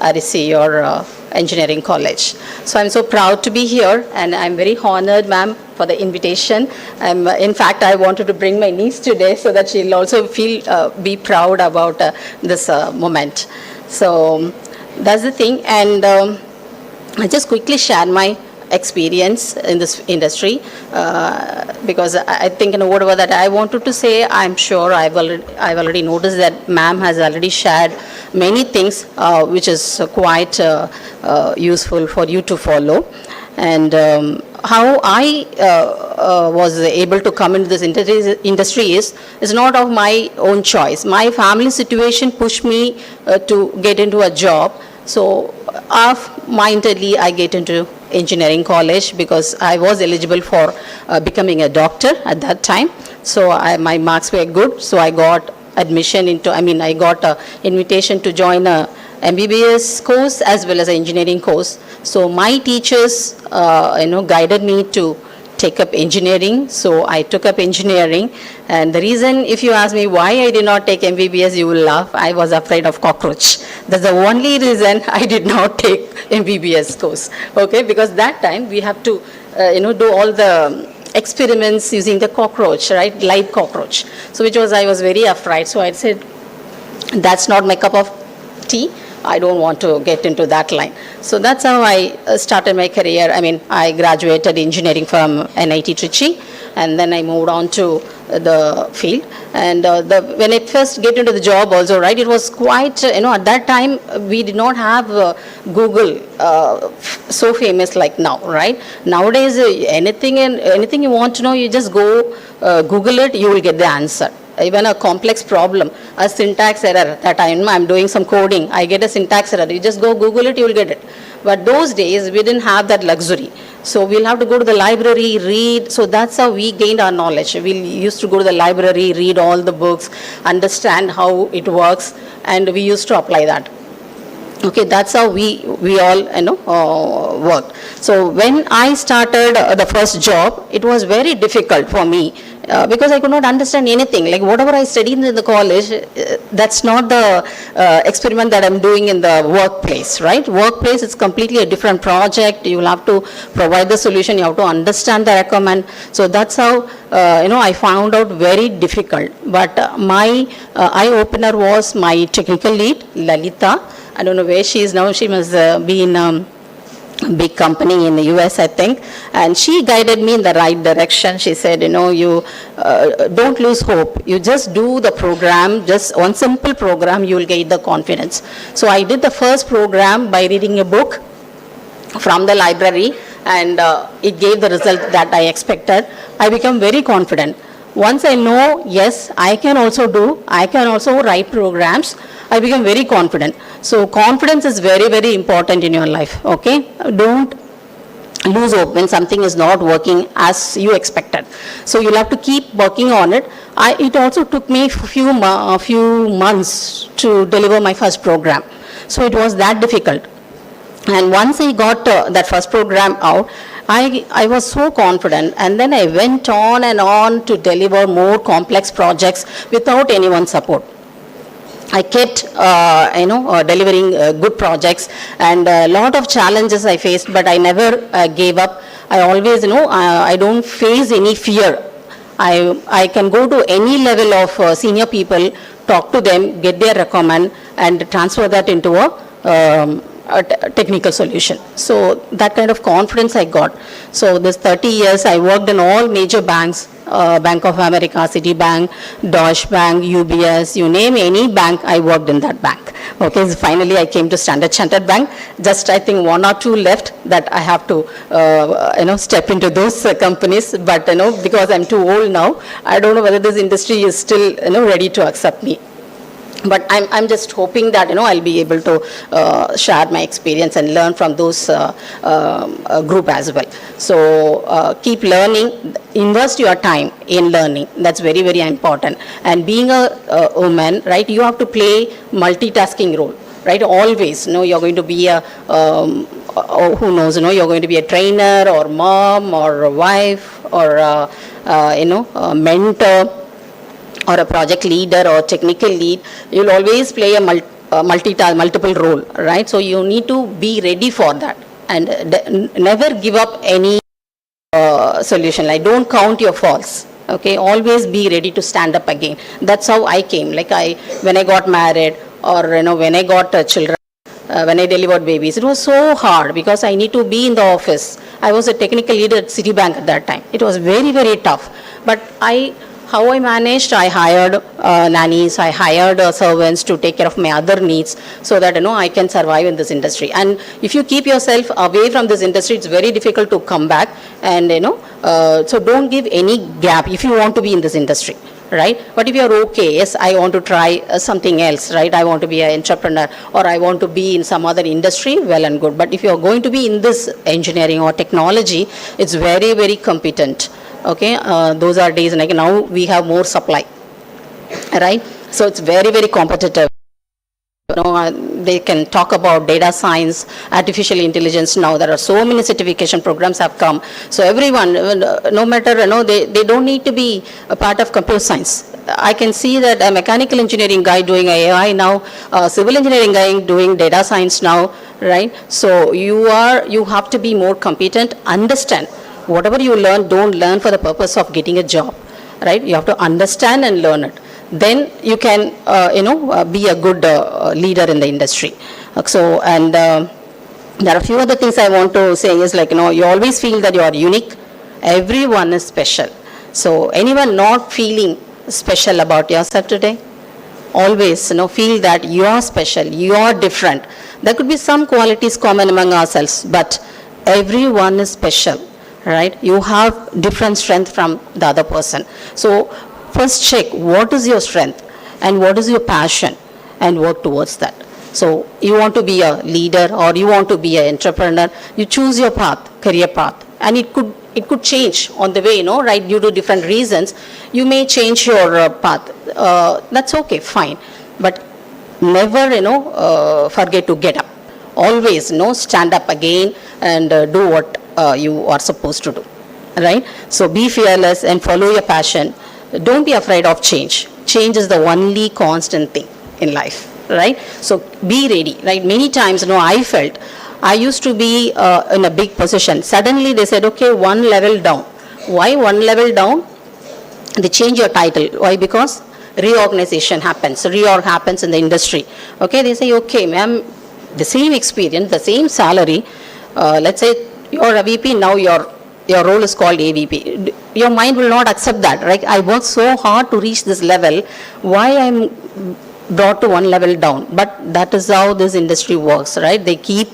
RIT, your engineering college. So I'm so proud to be here, and I'm very honored, ma'am, for the invitation. In fact, I wanted to bring my niece today so that she'll also be proud about this moment. So that's the thing. And I just quickly share my experience in this industry, because I think, whatever that I wanted to say, I'm sure I've already noticed that ma'am has already shared many things which is quite useful for you to follow. And how I was able to come into this industry is not of my own choice. My family situation pushed me to get into a job. So half-mindedly I get into engineering college because I was eligible for becoming a doctor at that time. So my marks were good. So I got admission into, I got an invitation to join a MBBS course as well as an engineering course. So my teachers, guided me to take up engineering. So I took up engineering. And the reason, if you ask me why I did not take MBBS, you will laugh. I was afraid of cockroach. That's the only reason I did not take MBBS course. Okay, because that time we have to, do all the experiments using the cockroach, right? Live cockroach. So I was very afraid. So I said, that's not my cup of tea. I don't want to get into that line. So that's how I started my career. I graduated engineering from NIT Trichy, and then I moved on to the field. And when I first get into the job also, right, it was quite, at that time, we did not have Google so famous like now, right? Nowadays, anything you want to know, you just go Google it, you will get the answer. Even a complex problem, a syntax error, that I'm doing some coding, I get a syntax error, you just go Google it, you will get it. But those days, we didn't have that luxury. So we'll have to go to the library, read. So that's how we gained our knowledge. We used to go to the library, read all the books, understand how it works, and we used to apply that. Okay, that's how we all worked. So when I started the first job, it was very difficult for me because I could not understand anything. Like whatever I studied in the college, that's not the experiment that I'm doing in the workplace, right? Workplace is completely a different project. You will have to provide the solution. You have to understand the requirement. So that's how I found out very difficult. But my eye-opener was my technical lead, Lalita. I don't know where she is now. She must be in a big company in the US, I think. And she guided me in the right direction. She said, you don't lose hope. You just do the program, just one simple program, you will get the confidence. So I did the first program by reading a book from the library, and it gave the result that I expected. I became very confident. Once I know, yes, I can also write programs, I became very confident. So confidence is very, very important in your life, okay? Don't lose hope when something is not working as you expected. So you'll have to keep working on it. It also took me a few months to deliver my first program. So it was that difficult. And once I got that first program out, I was so confident, and then I went on and on to deliver more complex projects without anyone's support. I kept, delivering good projects, and a lot of challenges I faced, but I never gave up. I always, I don't face any fear. I can go to any level of senior people, talk to them, get their recommend, and transfer that into a technical solution. So that kind of confidence I got. So this 30 years I worked in all major banks, Bank of America, Citibank, Deutsche Bank, UBS, you name any bank, I worked in that bank. Okay, so finally I came to Standard Chartered Bank. Just I think one or two left that I have to, step into those companies. But, because I'm too old now, I don't know whether this industry is still, ready to accept me. But I'm just hoping that, I'll be able to share my experience and learn from those group as well. So keep learning, invest your time in learning. That's very, very important. And being a woman, right, you have to play multitasking role, right? Always, you're going to be a, who knows, you're going to be a trainer or mom or a wife or, a mentor, or a project leader or technical lead. You'll always play a multiple role, right? So you need to be ready for that, and never give up any solution. Like don't count your faults. Okay, always be ready to stand up again. That's how I came. Like when I got married, or when I got children, when I delivered babies. It was so hard because I need to be in the office. I was a technical leader at Citibank at that time. It was very, very tough. But how I managed, I hired nannies, I hired servants to take care of my other needs so that, I can survive in this industry. And if you keep yourself away from this industry, it's very difficult to come back. And, so don't give any gap if you want to be in this industry. Right? But if you're okay, yes, I want to try something else, right? I want to be an entrepreneur or I want to be in some other industry, well and good. But if you're going to be in this engineering or technology, it's very, very competent. Okay, those are days like now we have more supply, right? So it's very, very competitive. They can talk about data science, artificial intelligence now. There are so many certification programs have come. So everyone, no matter, they don't need to be a part of computer science. I can see that a mechanical engineering guy doing AI now, a civil engineering guy doing data science now, right? So you have to be more competent, understand. Whatever you learn, don't learn for the purpose of getting a job, right? You have to understand and learn it. Then you can, be a good leader in the industry. So, and there are a few other things I want to say is like, you always feel that you are unique. Everyone is special. So, anyone not feeling special about yourself today? Always, feel that you are special, you are different. There could be some qualities common among ourselves, but everyone is special, right? You have different strength from the other person. So, first check what is your strength and what is your passion and work towards that. So you want to be a leader or you want to be an entrepreneur, you choose your path, career path, and it could change on the way, right, due to different reasons. You may change your path. That's okay, fine. But never, forget to get up. Always, stand up again and do what you are supposed to do, right? So be fearless and follow your passion. Don't be afraid of change. Change is the only constant thing in life, right? So be ready, right? Many times, I felt I used to be in a big position. Suddenly they said, okay, one level down. Why one level down? They change your title. Why? Because reorganization happens. Reorg happens in the industry. Okay, they say, okay, ma'am, the same experience, the same salary. Let's say you're a VP, now your role is called AVP. Your mind will not accept that, right? I worked so hard to reach this level. Why I'm brought to one level down? But that is how this industry works, right? They keep,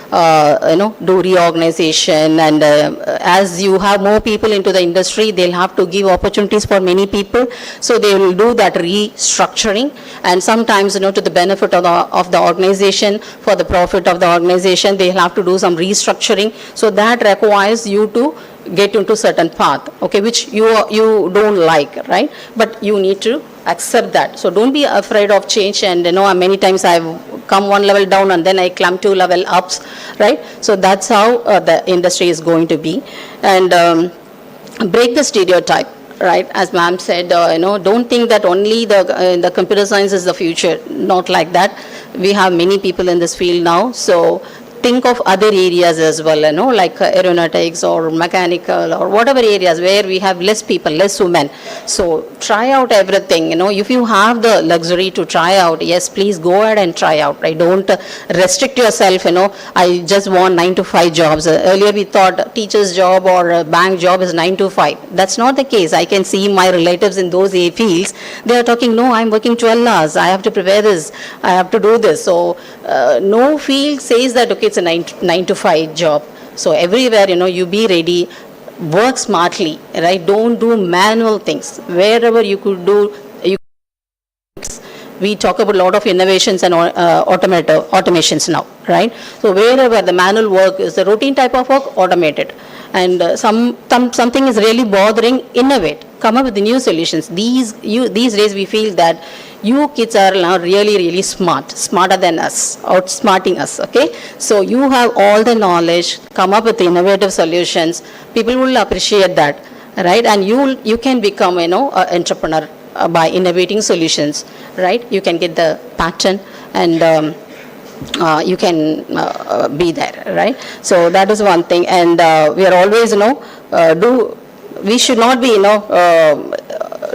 do reorganization, and as you have more people into the industry, they'll have to give opportunities for many people. So they will do that restructuring, and sometimes, to the benefit of the organization, for the profit of the organization, they'll have to do some restructuring. So that requires you to get into certain path, okay, which you don't like, right? But you need to accept that. So don't be afraid of change. And many times I've come one level down and then I climb 2 level ups, right? So that's how the industry is going to be. And break the stereotype, right? As ma'am said, don't think that only the computer science is the future. Not like that. We have many people in this field now. So think of other areas as well, like aeronautics or mechanical or whatever areas where we have less people, less women. So try out everything, if you have the luxury to try out, yes, please go ahead and try out, right? Don't restrict yourself, I just want 9 to 5 jobs. Earlier we thought teacher's job or a bank job is 9 to 5. That's not the case. I can see my relatives in those fields, they are talking, no, I'm working 12 hours, I have to prepare this, I have to do this. So no field says that, okay, it's a 9 to 5 job. So everywhere, you be ready, work smartly, right? Don't do manual things. Wherever you could do, we talk about a lot of innovations and automations now, right? So wherever the manual work is the routine type of work, automated. And something is really bothering, innovate, come up with the new solutions. These days we feel that you kids are now really, really smarter than us, outsmarting us, okay? So you have all the knowledge, come up with innovative solutions. People will appreciate that, right? And you can become, an entrepreneur by innovating solutions, right? You can get the patent and you can be there, right? So that is one thing. And we are always, we should not be,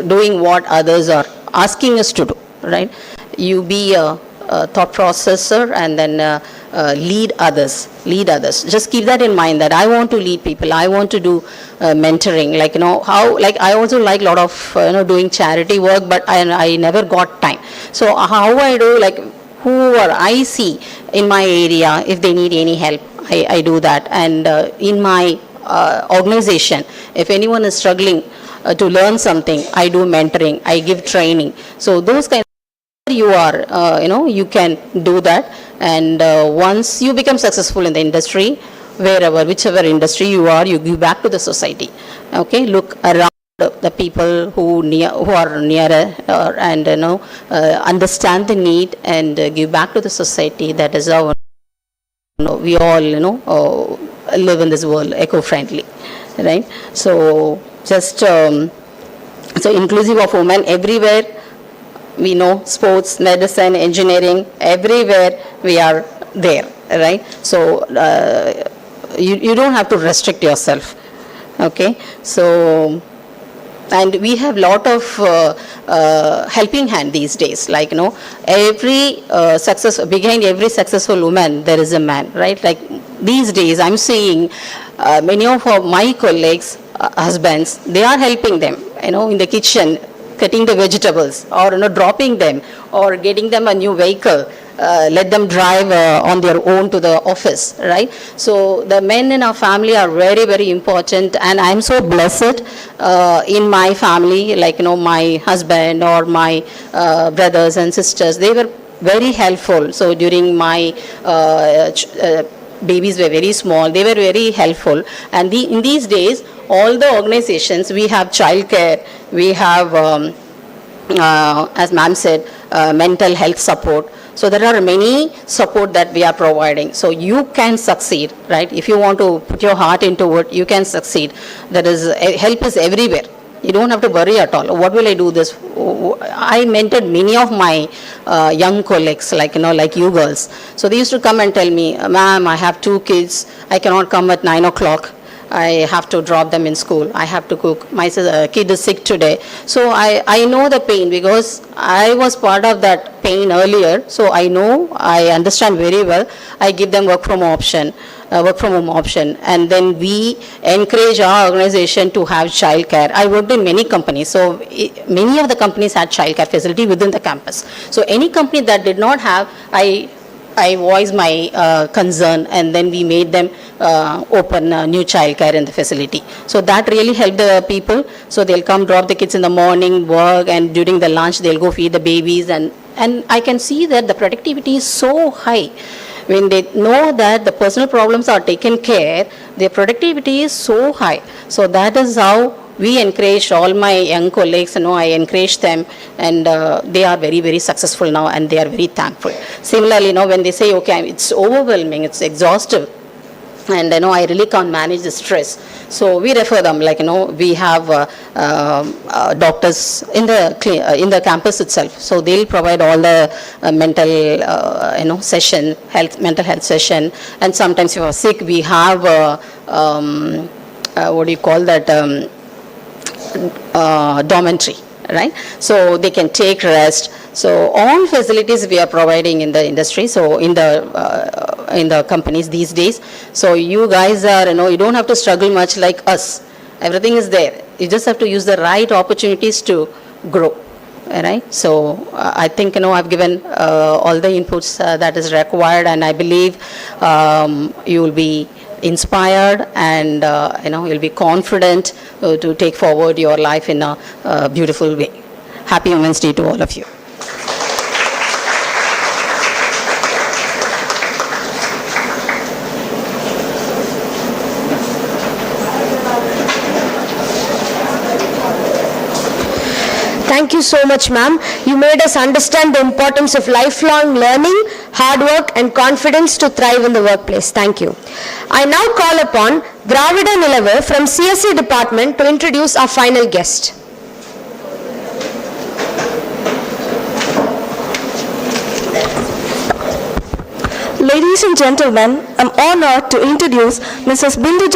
doing what others are asking us to do, right? You be thought processor and then lead others. Just keep that in mind, that I want to lead people. I want to do mentoring. Like, I also like a lot of, doing charity work, but I never got time. So how I do, like, whoever I see in my area, if they need any help, I do that. And in my organization, if anyone is struggling to learn something, I do mentoring, I give training. So those kind of, you are, you can do that. And once you become successful in the industry, whichever industry you are, you give back to the society. Okay, look around the people who are nearer and understand the need and give back to the society. That is how we all live in this world eco-friendly, right? So just so inclusive of women everywhere. We know sports, medicine, engineering, everywhere we are there, right? So you don't have to restrict yourself. Okay, so. And we have lot of helping hand these days. Like, every behind every successful woman, there is a man, right? Like these days, I'm seeing many of my colleagues, husbands, they are helping them, in the kitchen, cutting the vegetables, or dropping them, or getting them a new vehicle. Let them drive on their own to the office, right? So the men in our family are very, very important, and I'm so blessed in my family, like, my husband or my brothers and sisters, they were very helpful. So during my babies were very small, they were very helpful. And in these days, all the organizations, we have childcare, we have, as ma'am said, mental health support. So there are many support that we are providing. So you can succeed, right? If you want to put your heart into it, you can succeed. There is help is everywhere. You don't have to worry at all. What will I do this? I mentored many of my young colleagues, like you girls. So they used to come and tell me, ma'am, I have 2 kids. I cannot come at 9 o'clock. I have to drop them in school. I have to cook. My kid is sick today. So I know the pain, because I was part of that pain earlier. So I understand very well. I give them work from home option. And then we encourage our organization to have childcare. I worked in many companies. So many of the companies had childcare facility within the campus. So any company that did not have, I voiced my concern, and then we made them open new childcare in the facility. So that really helped the people. So they'll come drop the kids in the morning, work, and during the lunch they'll go feed the babies. And I can see that the productivity is so high. When they know that the personal problems are taken care, their productivity is so high. So that is how we encourage all my young colleagues, I encourage them, and they are very, very successful now, and they are very thankful. Similarly, when they say, okay, it's overwhelming, it's exhaustive, and I really can't manage the stress. So we refer them, we have doctors in the campus itself. So they'll provide all the mental, session, mental health session, and sometimes if you are sick, we have what do you call that? Dormitory, right? So they can take rest. So all facilities we are providing in the industry, so in the companies these days. So you guys are, you don't have to struggle much like us. Everything is there. You just have to use the right opportunities to grow. Right? So I think, I've given all the inputs that is required, and I believe you will be inspired, and you'll be confident to take forward your life in a beautiful way. Happy Women's Day to all of you. Thank you so much, ma'am. You made us understand the importance of lifelong learning, hard work, and confidence to thrive in the workplace. Thank you. I now call upon Dravida Nilavu from CSE department to introduce our final guest. Ladies and gentlemen, I'm honored to introduce Mrs. Bindu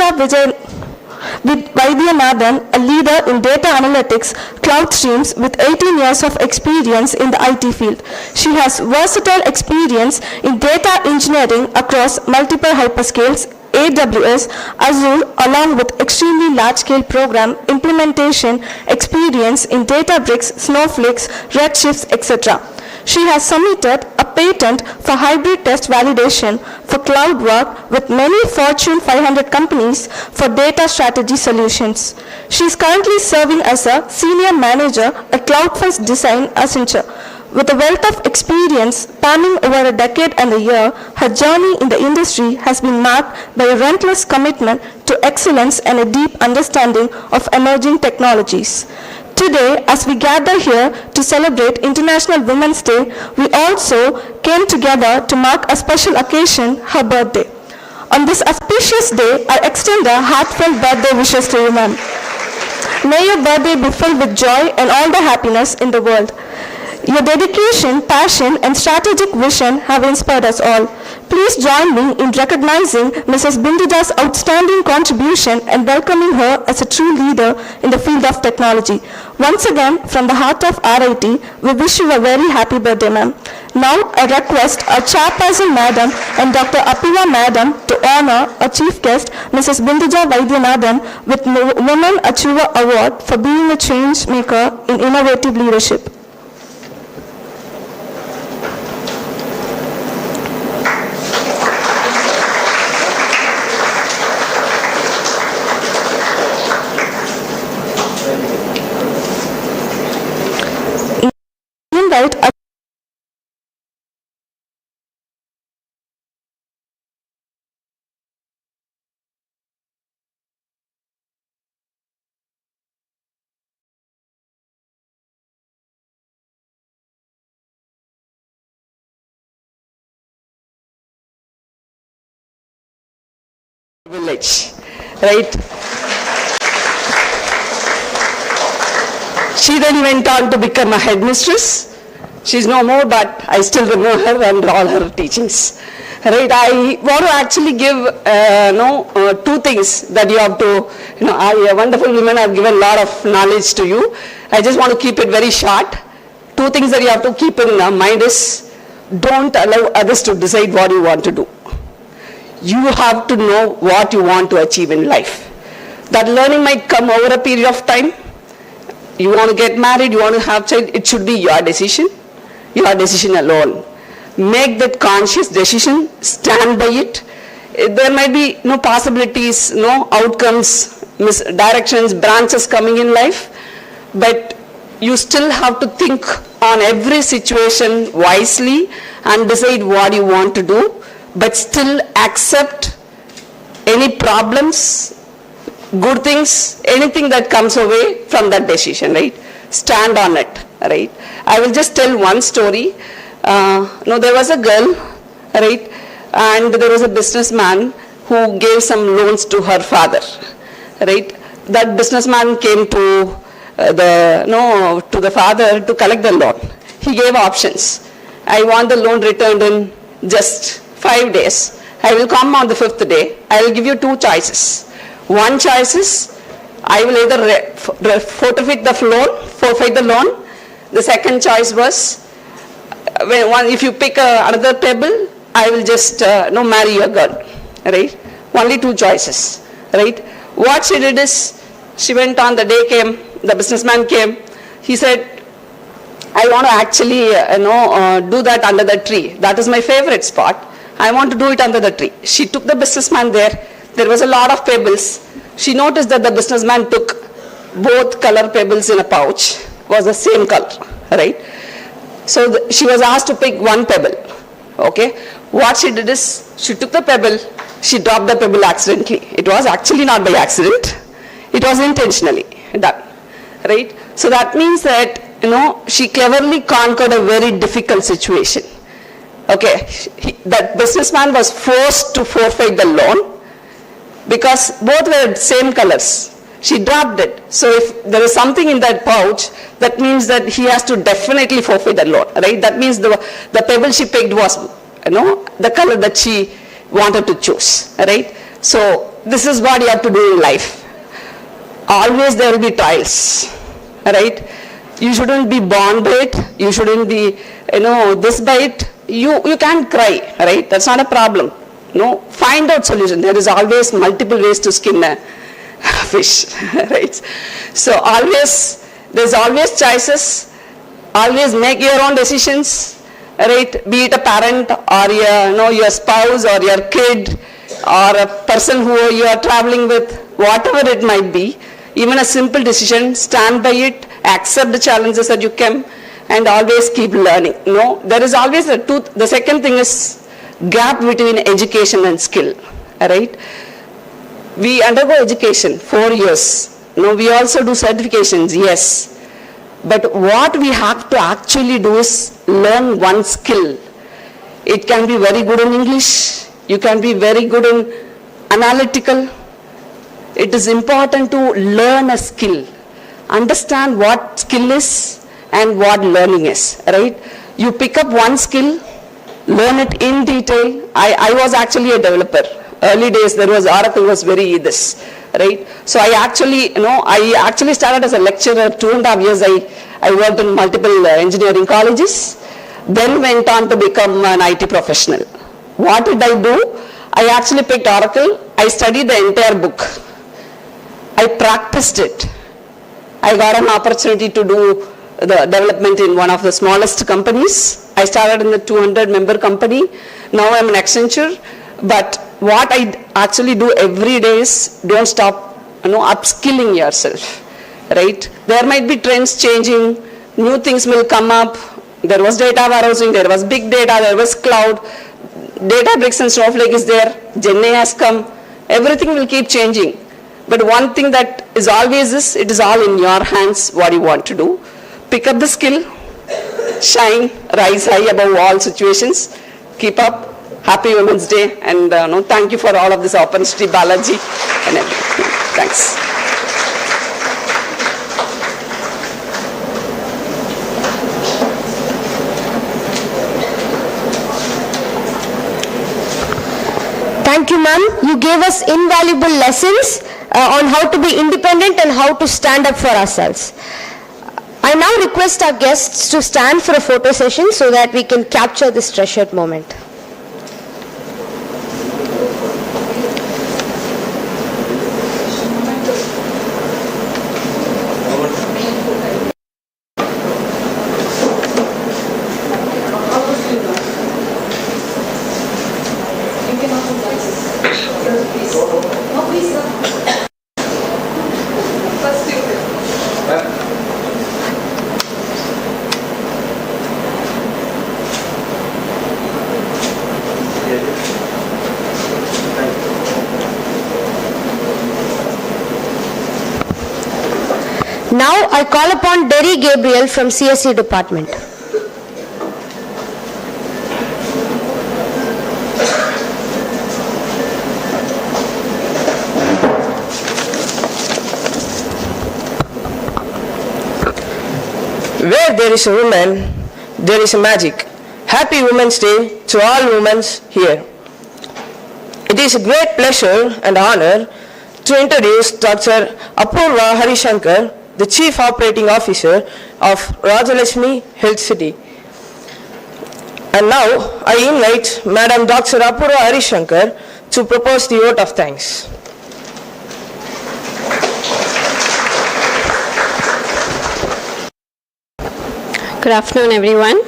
Vijayanadan, a leader in data analytics, cloud streams with 18 years of experience in the IT field. She has versatile experience in data engineering across multiple hyperscales, AWS, Azure, along with extremely large-scale program implementation experience in Databricks, Snowflakes, Redshifts, etc. She has submitted a patent for hybrid test validation for cloud work with many Fortune 500 companies for data strategy solutions. She is currently serving as a senior manager at CloudFirst Design Accenture. With a wealth of experience spanning over a decade and a year, her journey in the industry has been marked by a relentless commitment to excellence and a deep understanding of emerging technologies. Today, as we gather here to celebrate International Women's Day, we also came together to mark a special occasion, her birthday. On this auspicious day, I extend a heartfelt birthday wishes to you, ma'am. May your birthday be filled with joy and all the happiness in the world. Your dedication, passion, and strategic vision have inspired us all. Please join me in recognizing Mrs. Bindu's outstanding contribution and welcoming her as a true leader in the field of technology. Once again, from the heart of RIT, we wish you a very happy birthday, ma'am. Now, I request our chairperson, madam, and Dr. Akila, madam, to honor our chief guest, Mrs. Binduja Vijayanadan, with Women Achiever Award for being a change maker in innovative leadership. Invite village, right? She then went on to become a headmistress. She's no more, but I still remember her and all her teachings. Right, I want to actually give two things that you have to, wonderful women have given a lot of knowledge to you. I just want to keep it very short. Two things that you have to keep in mind is, don't allow others to decide what you want to do. You have to know what you want to achieve in life. That learning might come over a period of time. You want to get married, you want to have child, it should be your decision alone. Make that conscious decision, stand by it. There might be no possibilities, no outcomes, misdirections, branches coming in life, but you still have to think on every situation wisely and decide what you want to do, but still accept any problems, good things, anything that comes away from that decision, right? Stand on it, right? I will just tell one story. There was a girl, right? And there was a businessman who gave some loans to her father, right? That businessman came to the father to collect the loan. He gave options. I want the loan returned in just 5 days. I will come on the 5th day. I will give you two choices. One choice is, I will either forfeit the loan. The second choice was, if you pick another table, I will just marry your girl, right? Only two choices, right? What she did is, she went on, the day came, the businessman came, he said, I want to actually do that under the tree. That is my favorite spot. I want to do it under the tree. She took the businessman there. There was a lot of pebbles. She noticed that the businessman took both color pebbles in a pouch, was the same color, right? So she was asked to pick one pebble, okay? What she did is, she took the pebble, she dropped the pebble accidentally. It was actually not by accident. It was intentionally done, right? So that means that, she cleverly conquered a very difficult situation. Okay, that businessman was forced to forfeit the loan because both were same colors. She dropped it. So if there is something in that pouch, that means that he has to definitely forfeit the loan, right? That means the pebble she picked was, the color that she wanted to choose, right? So this is what you have to do in life. always there will be trials, right? You shouldn't be born by it, you shouldn't be, this by it. You can't cry, right? That's not a problem. No, find out solution. There is always multiple ways to skin a fish, right? So there's always choices. Always make your own decisions, right? Be it a parent or your spouse or your kid or a person who you are traveling with, whatever it might be. Even a simple decision, stand by it, accept the challenges that you come, and always keep learning. There is always the second thing is gap between education and skill, right? We undergo education 4 years. We also do certifications, yes. But what we have to actually do is learn one skill. It can be very good in English. You can be very good in analytical. It is important to learn a skill. Understand what skill is and what learning is, right? You pick up one skill, learn it in detail. I was actually a developer. Early days, Oracle was very this, right? So I actually started as a lecturer. 2.5 years I worked in multiple engineering colleges, then went on to become an IT professional. What did I do? I actually picked Oracle. I studied the entire book. I practiced it. I got an opportunity to do the development in one of the smallest companies. I started in the 200-member company. Now I'm an Accenture. But what I actually do every day is don't stop, upskilling yourself, right? There might be trends changing, new things will come up. There was data warehousing, there was big data, there was cloud, Databricks and Snowflake is there, GenAI has come. Everything will keep changing. But one thing that is always it is all in your hands what you want to do. Pick up the skill, shine, rise high above all situations, keep up. Happy Women's Day, and thank you for all of this opportunity, Balaji, and everything. Thanks. Thank you, ma'am. You gave us invaluable lessons on how to be independent and how to stand up for ourselves. I now request our guests to stand for a photo session so that we can capture this treasured moment. Now I call upon Derry Gabriel from CSE department. Where there is a woman, there is a magic. Happy Women's Day to all women here. It is a great pleasure and honor to introduce Dr. Apurva Harishankar, the Chief Operating Officer of Rajalakshmi Health City. And now I invite Madam Dr. Apurva Harishankar to propose the vote of thanks. Good afternoon, everyone.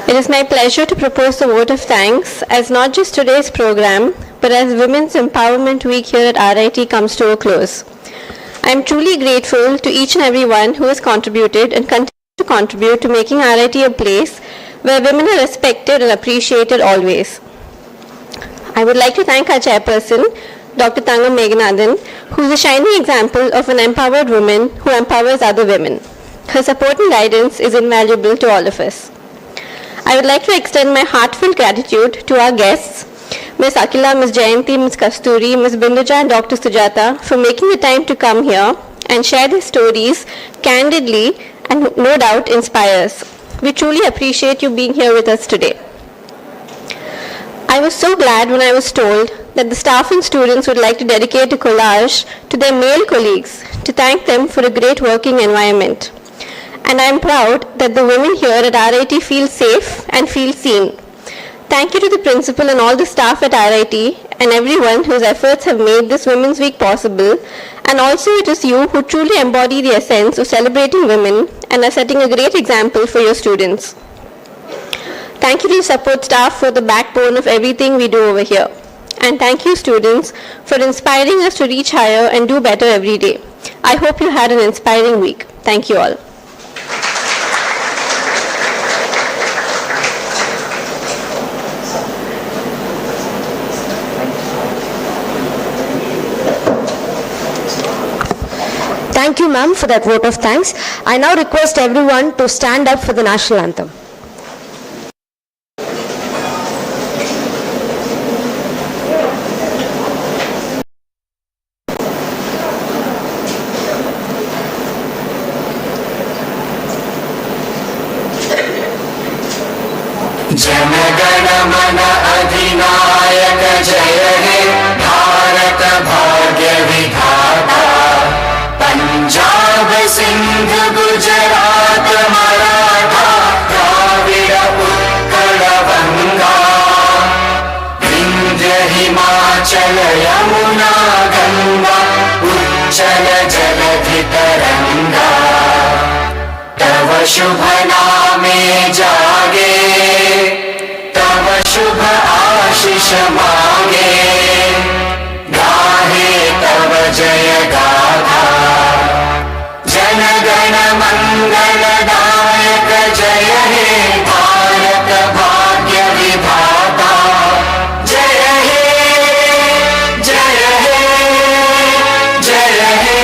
It is my pleasure to propose the vote of thanks as not just today's program, but as Women's Empowerment Week here at RIT comes to a close. I am truly grateful to each and every one who has contributed and continues to contribute to making RIT a place where women are respected and appreciated always. I would like to thank our chairperson, Dr. Thangam Meghanadan, who is a shining example of an empowered woman who empowers other women. Her support and guidance is invaluable to all of us. I would like to extend my heartfelt gratitude to our guests, Ms. Akila, Ms. Janti, Ms. Casturi, Ms. Bindu and Dr. Sujata for making the time to come here and share their stories candidly and no doubt inspires. We truly appreciate you being here with us today. I was so glad when I was told that the staff and students would like to dedicate a collage to their male colleagues to thank them for a great working environment. And I am proud that the women here at RIT feel safe and feel seen. Thank you to the principal and all the staff at RIT and everyone whose efforts have made this Women's Week possible. And also it is you who truly embody the essence of celebrating women and are setting a great example for your students. Thank you to the support staff for the backbone of everything we do over here. And thank you students for inspiring us to reach higher and do better every day. I hope you had an inspiring week. Thank you all. Thank you, ma'am, for that vote of thanks. I now request everyone to stand up for the national anthem. Jana Gana मन अधिनायक जय हे भारत भाग्य विधाता पंजाब सिंध गुजरात मराठा द्राविड़ उत्कल गंगा विंध्य हिमाचल यमुना गंगा उच्चल जलधि तरंगा तव शुभ नामे जागे तव शुभ आशीष मांगे गाहे तव जय गाथा जन गण मंगल दायक जय हे भारत भाग्य विधाता जय हे जय हे जय हे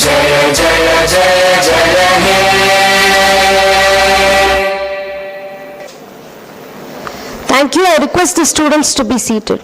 जय जय जय जय हे Thank you. I request the students to be seated.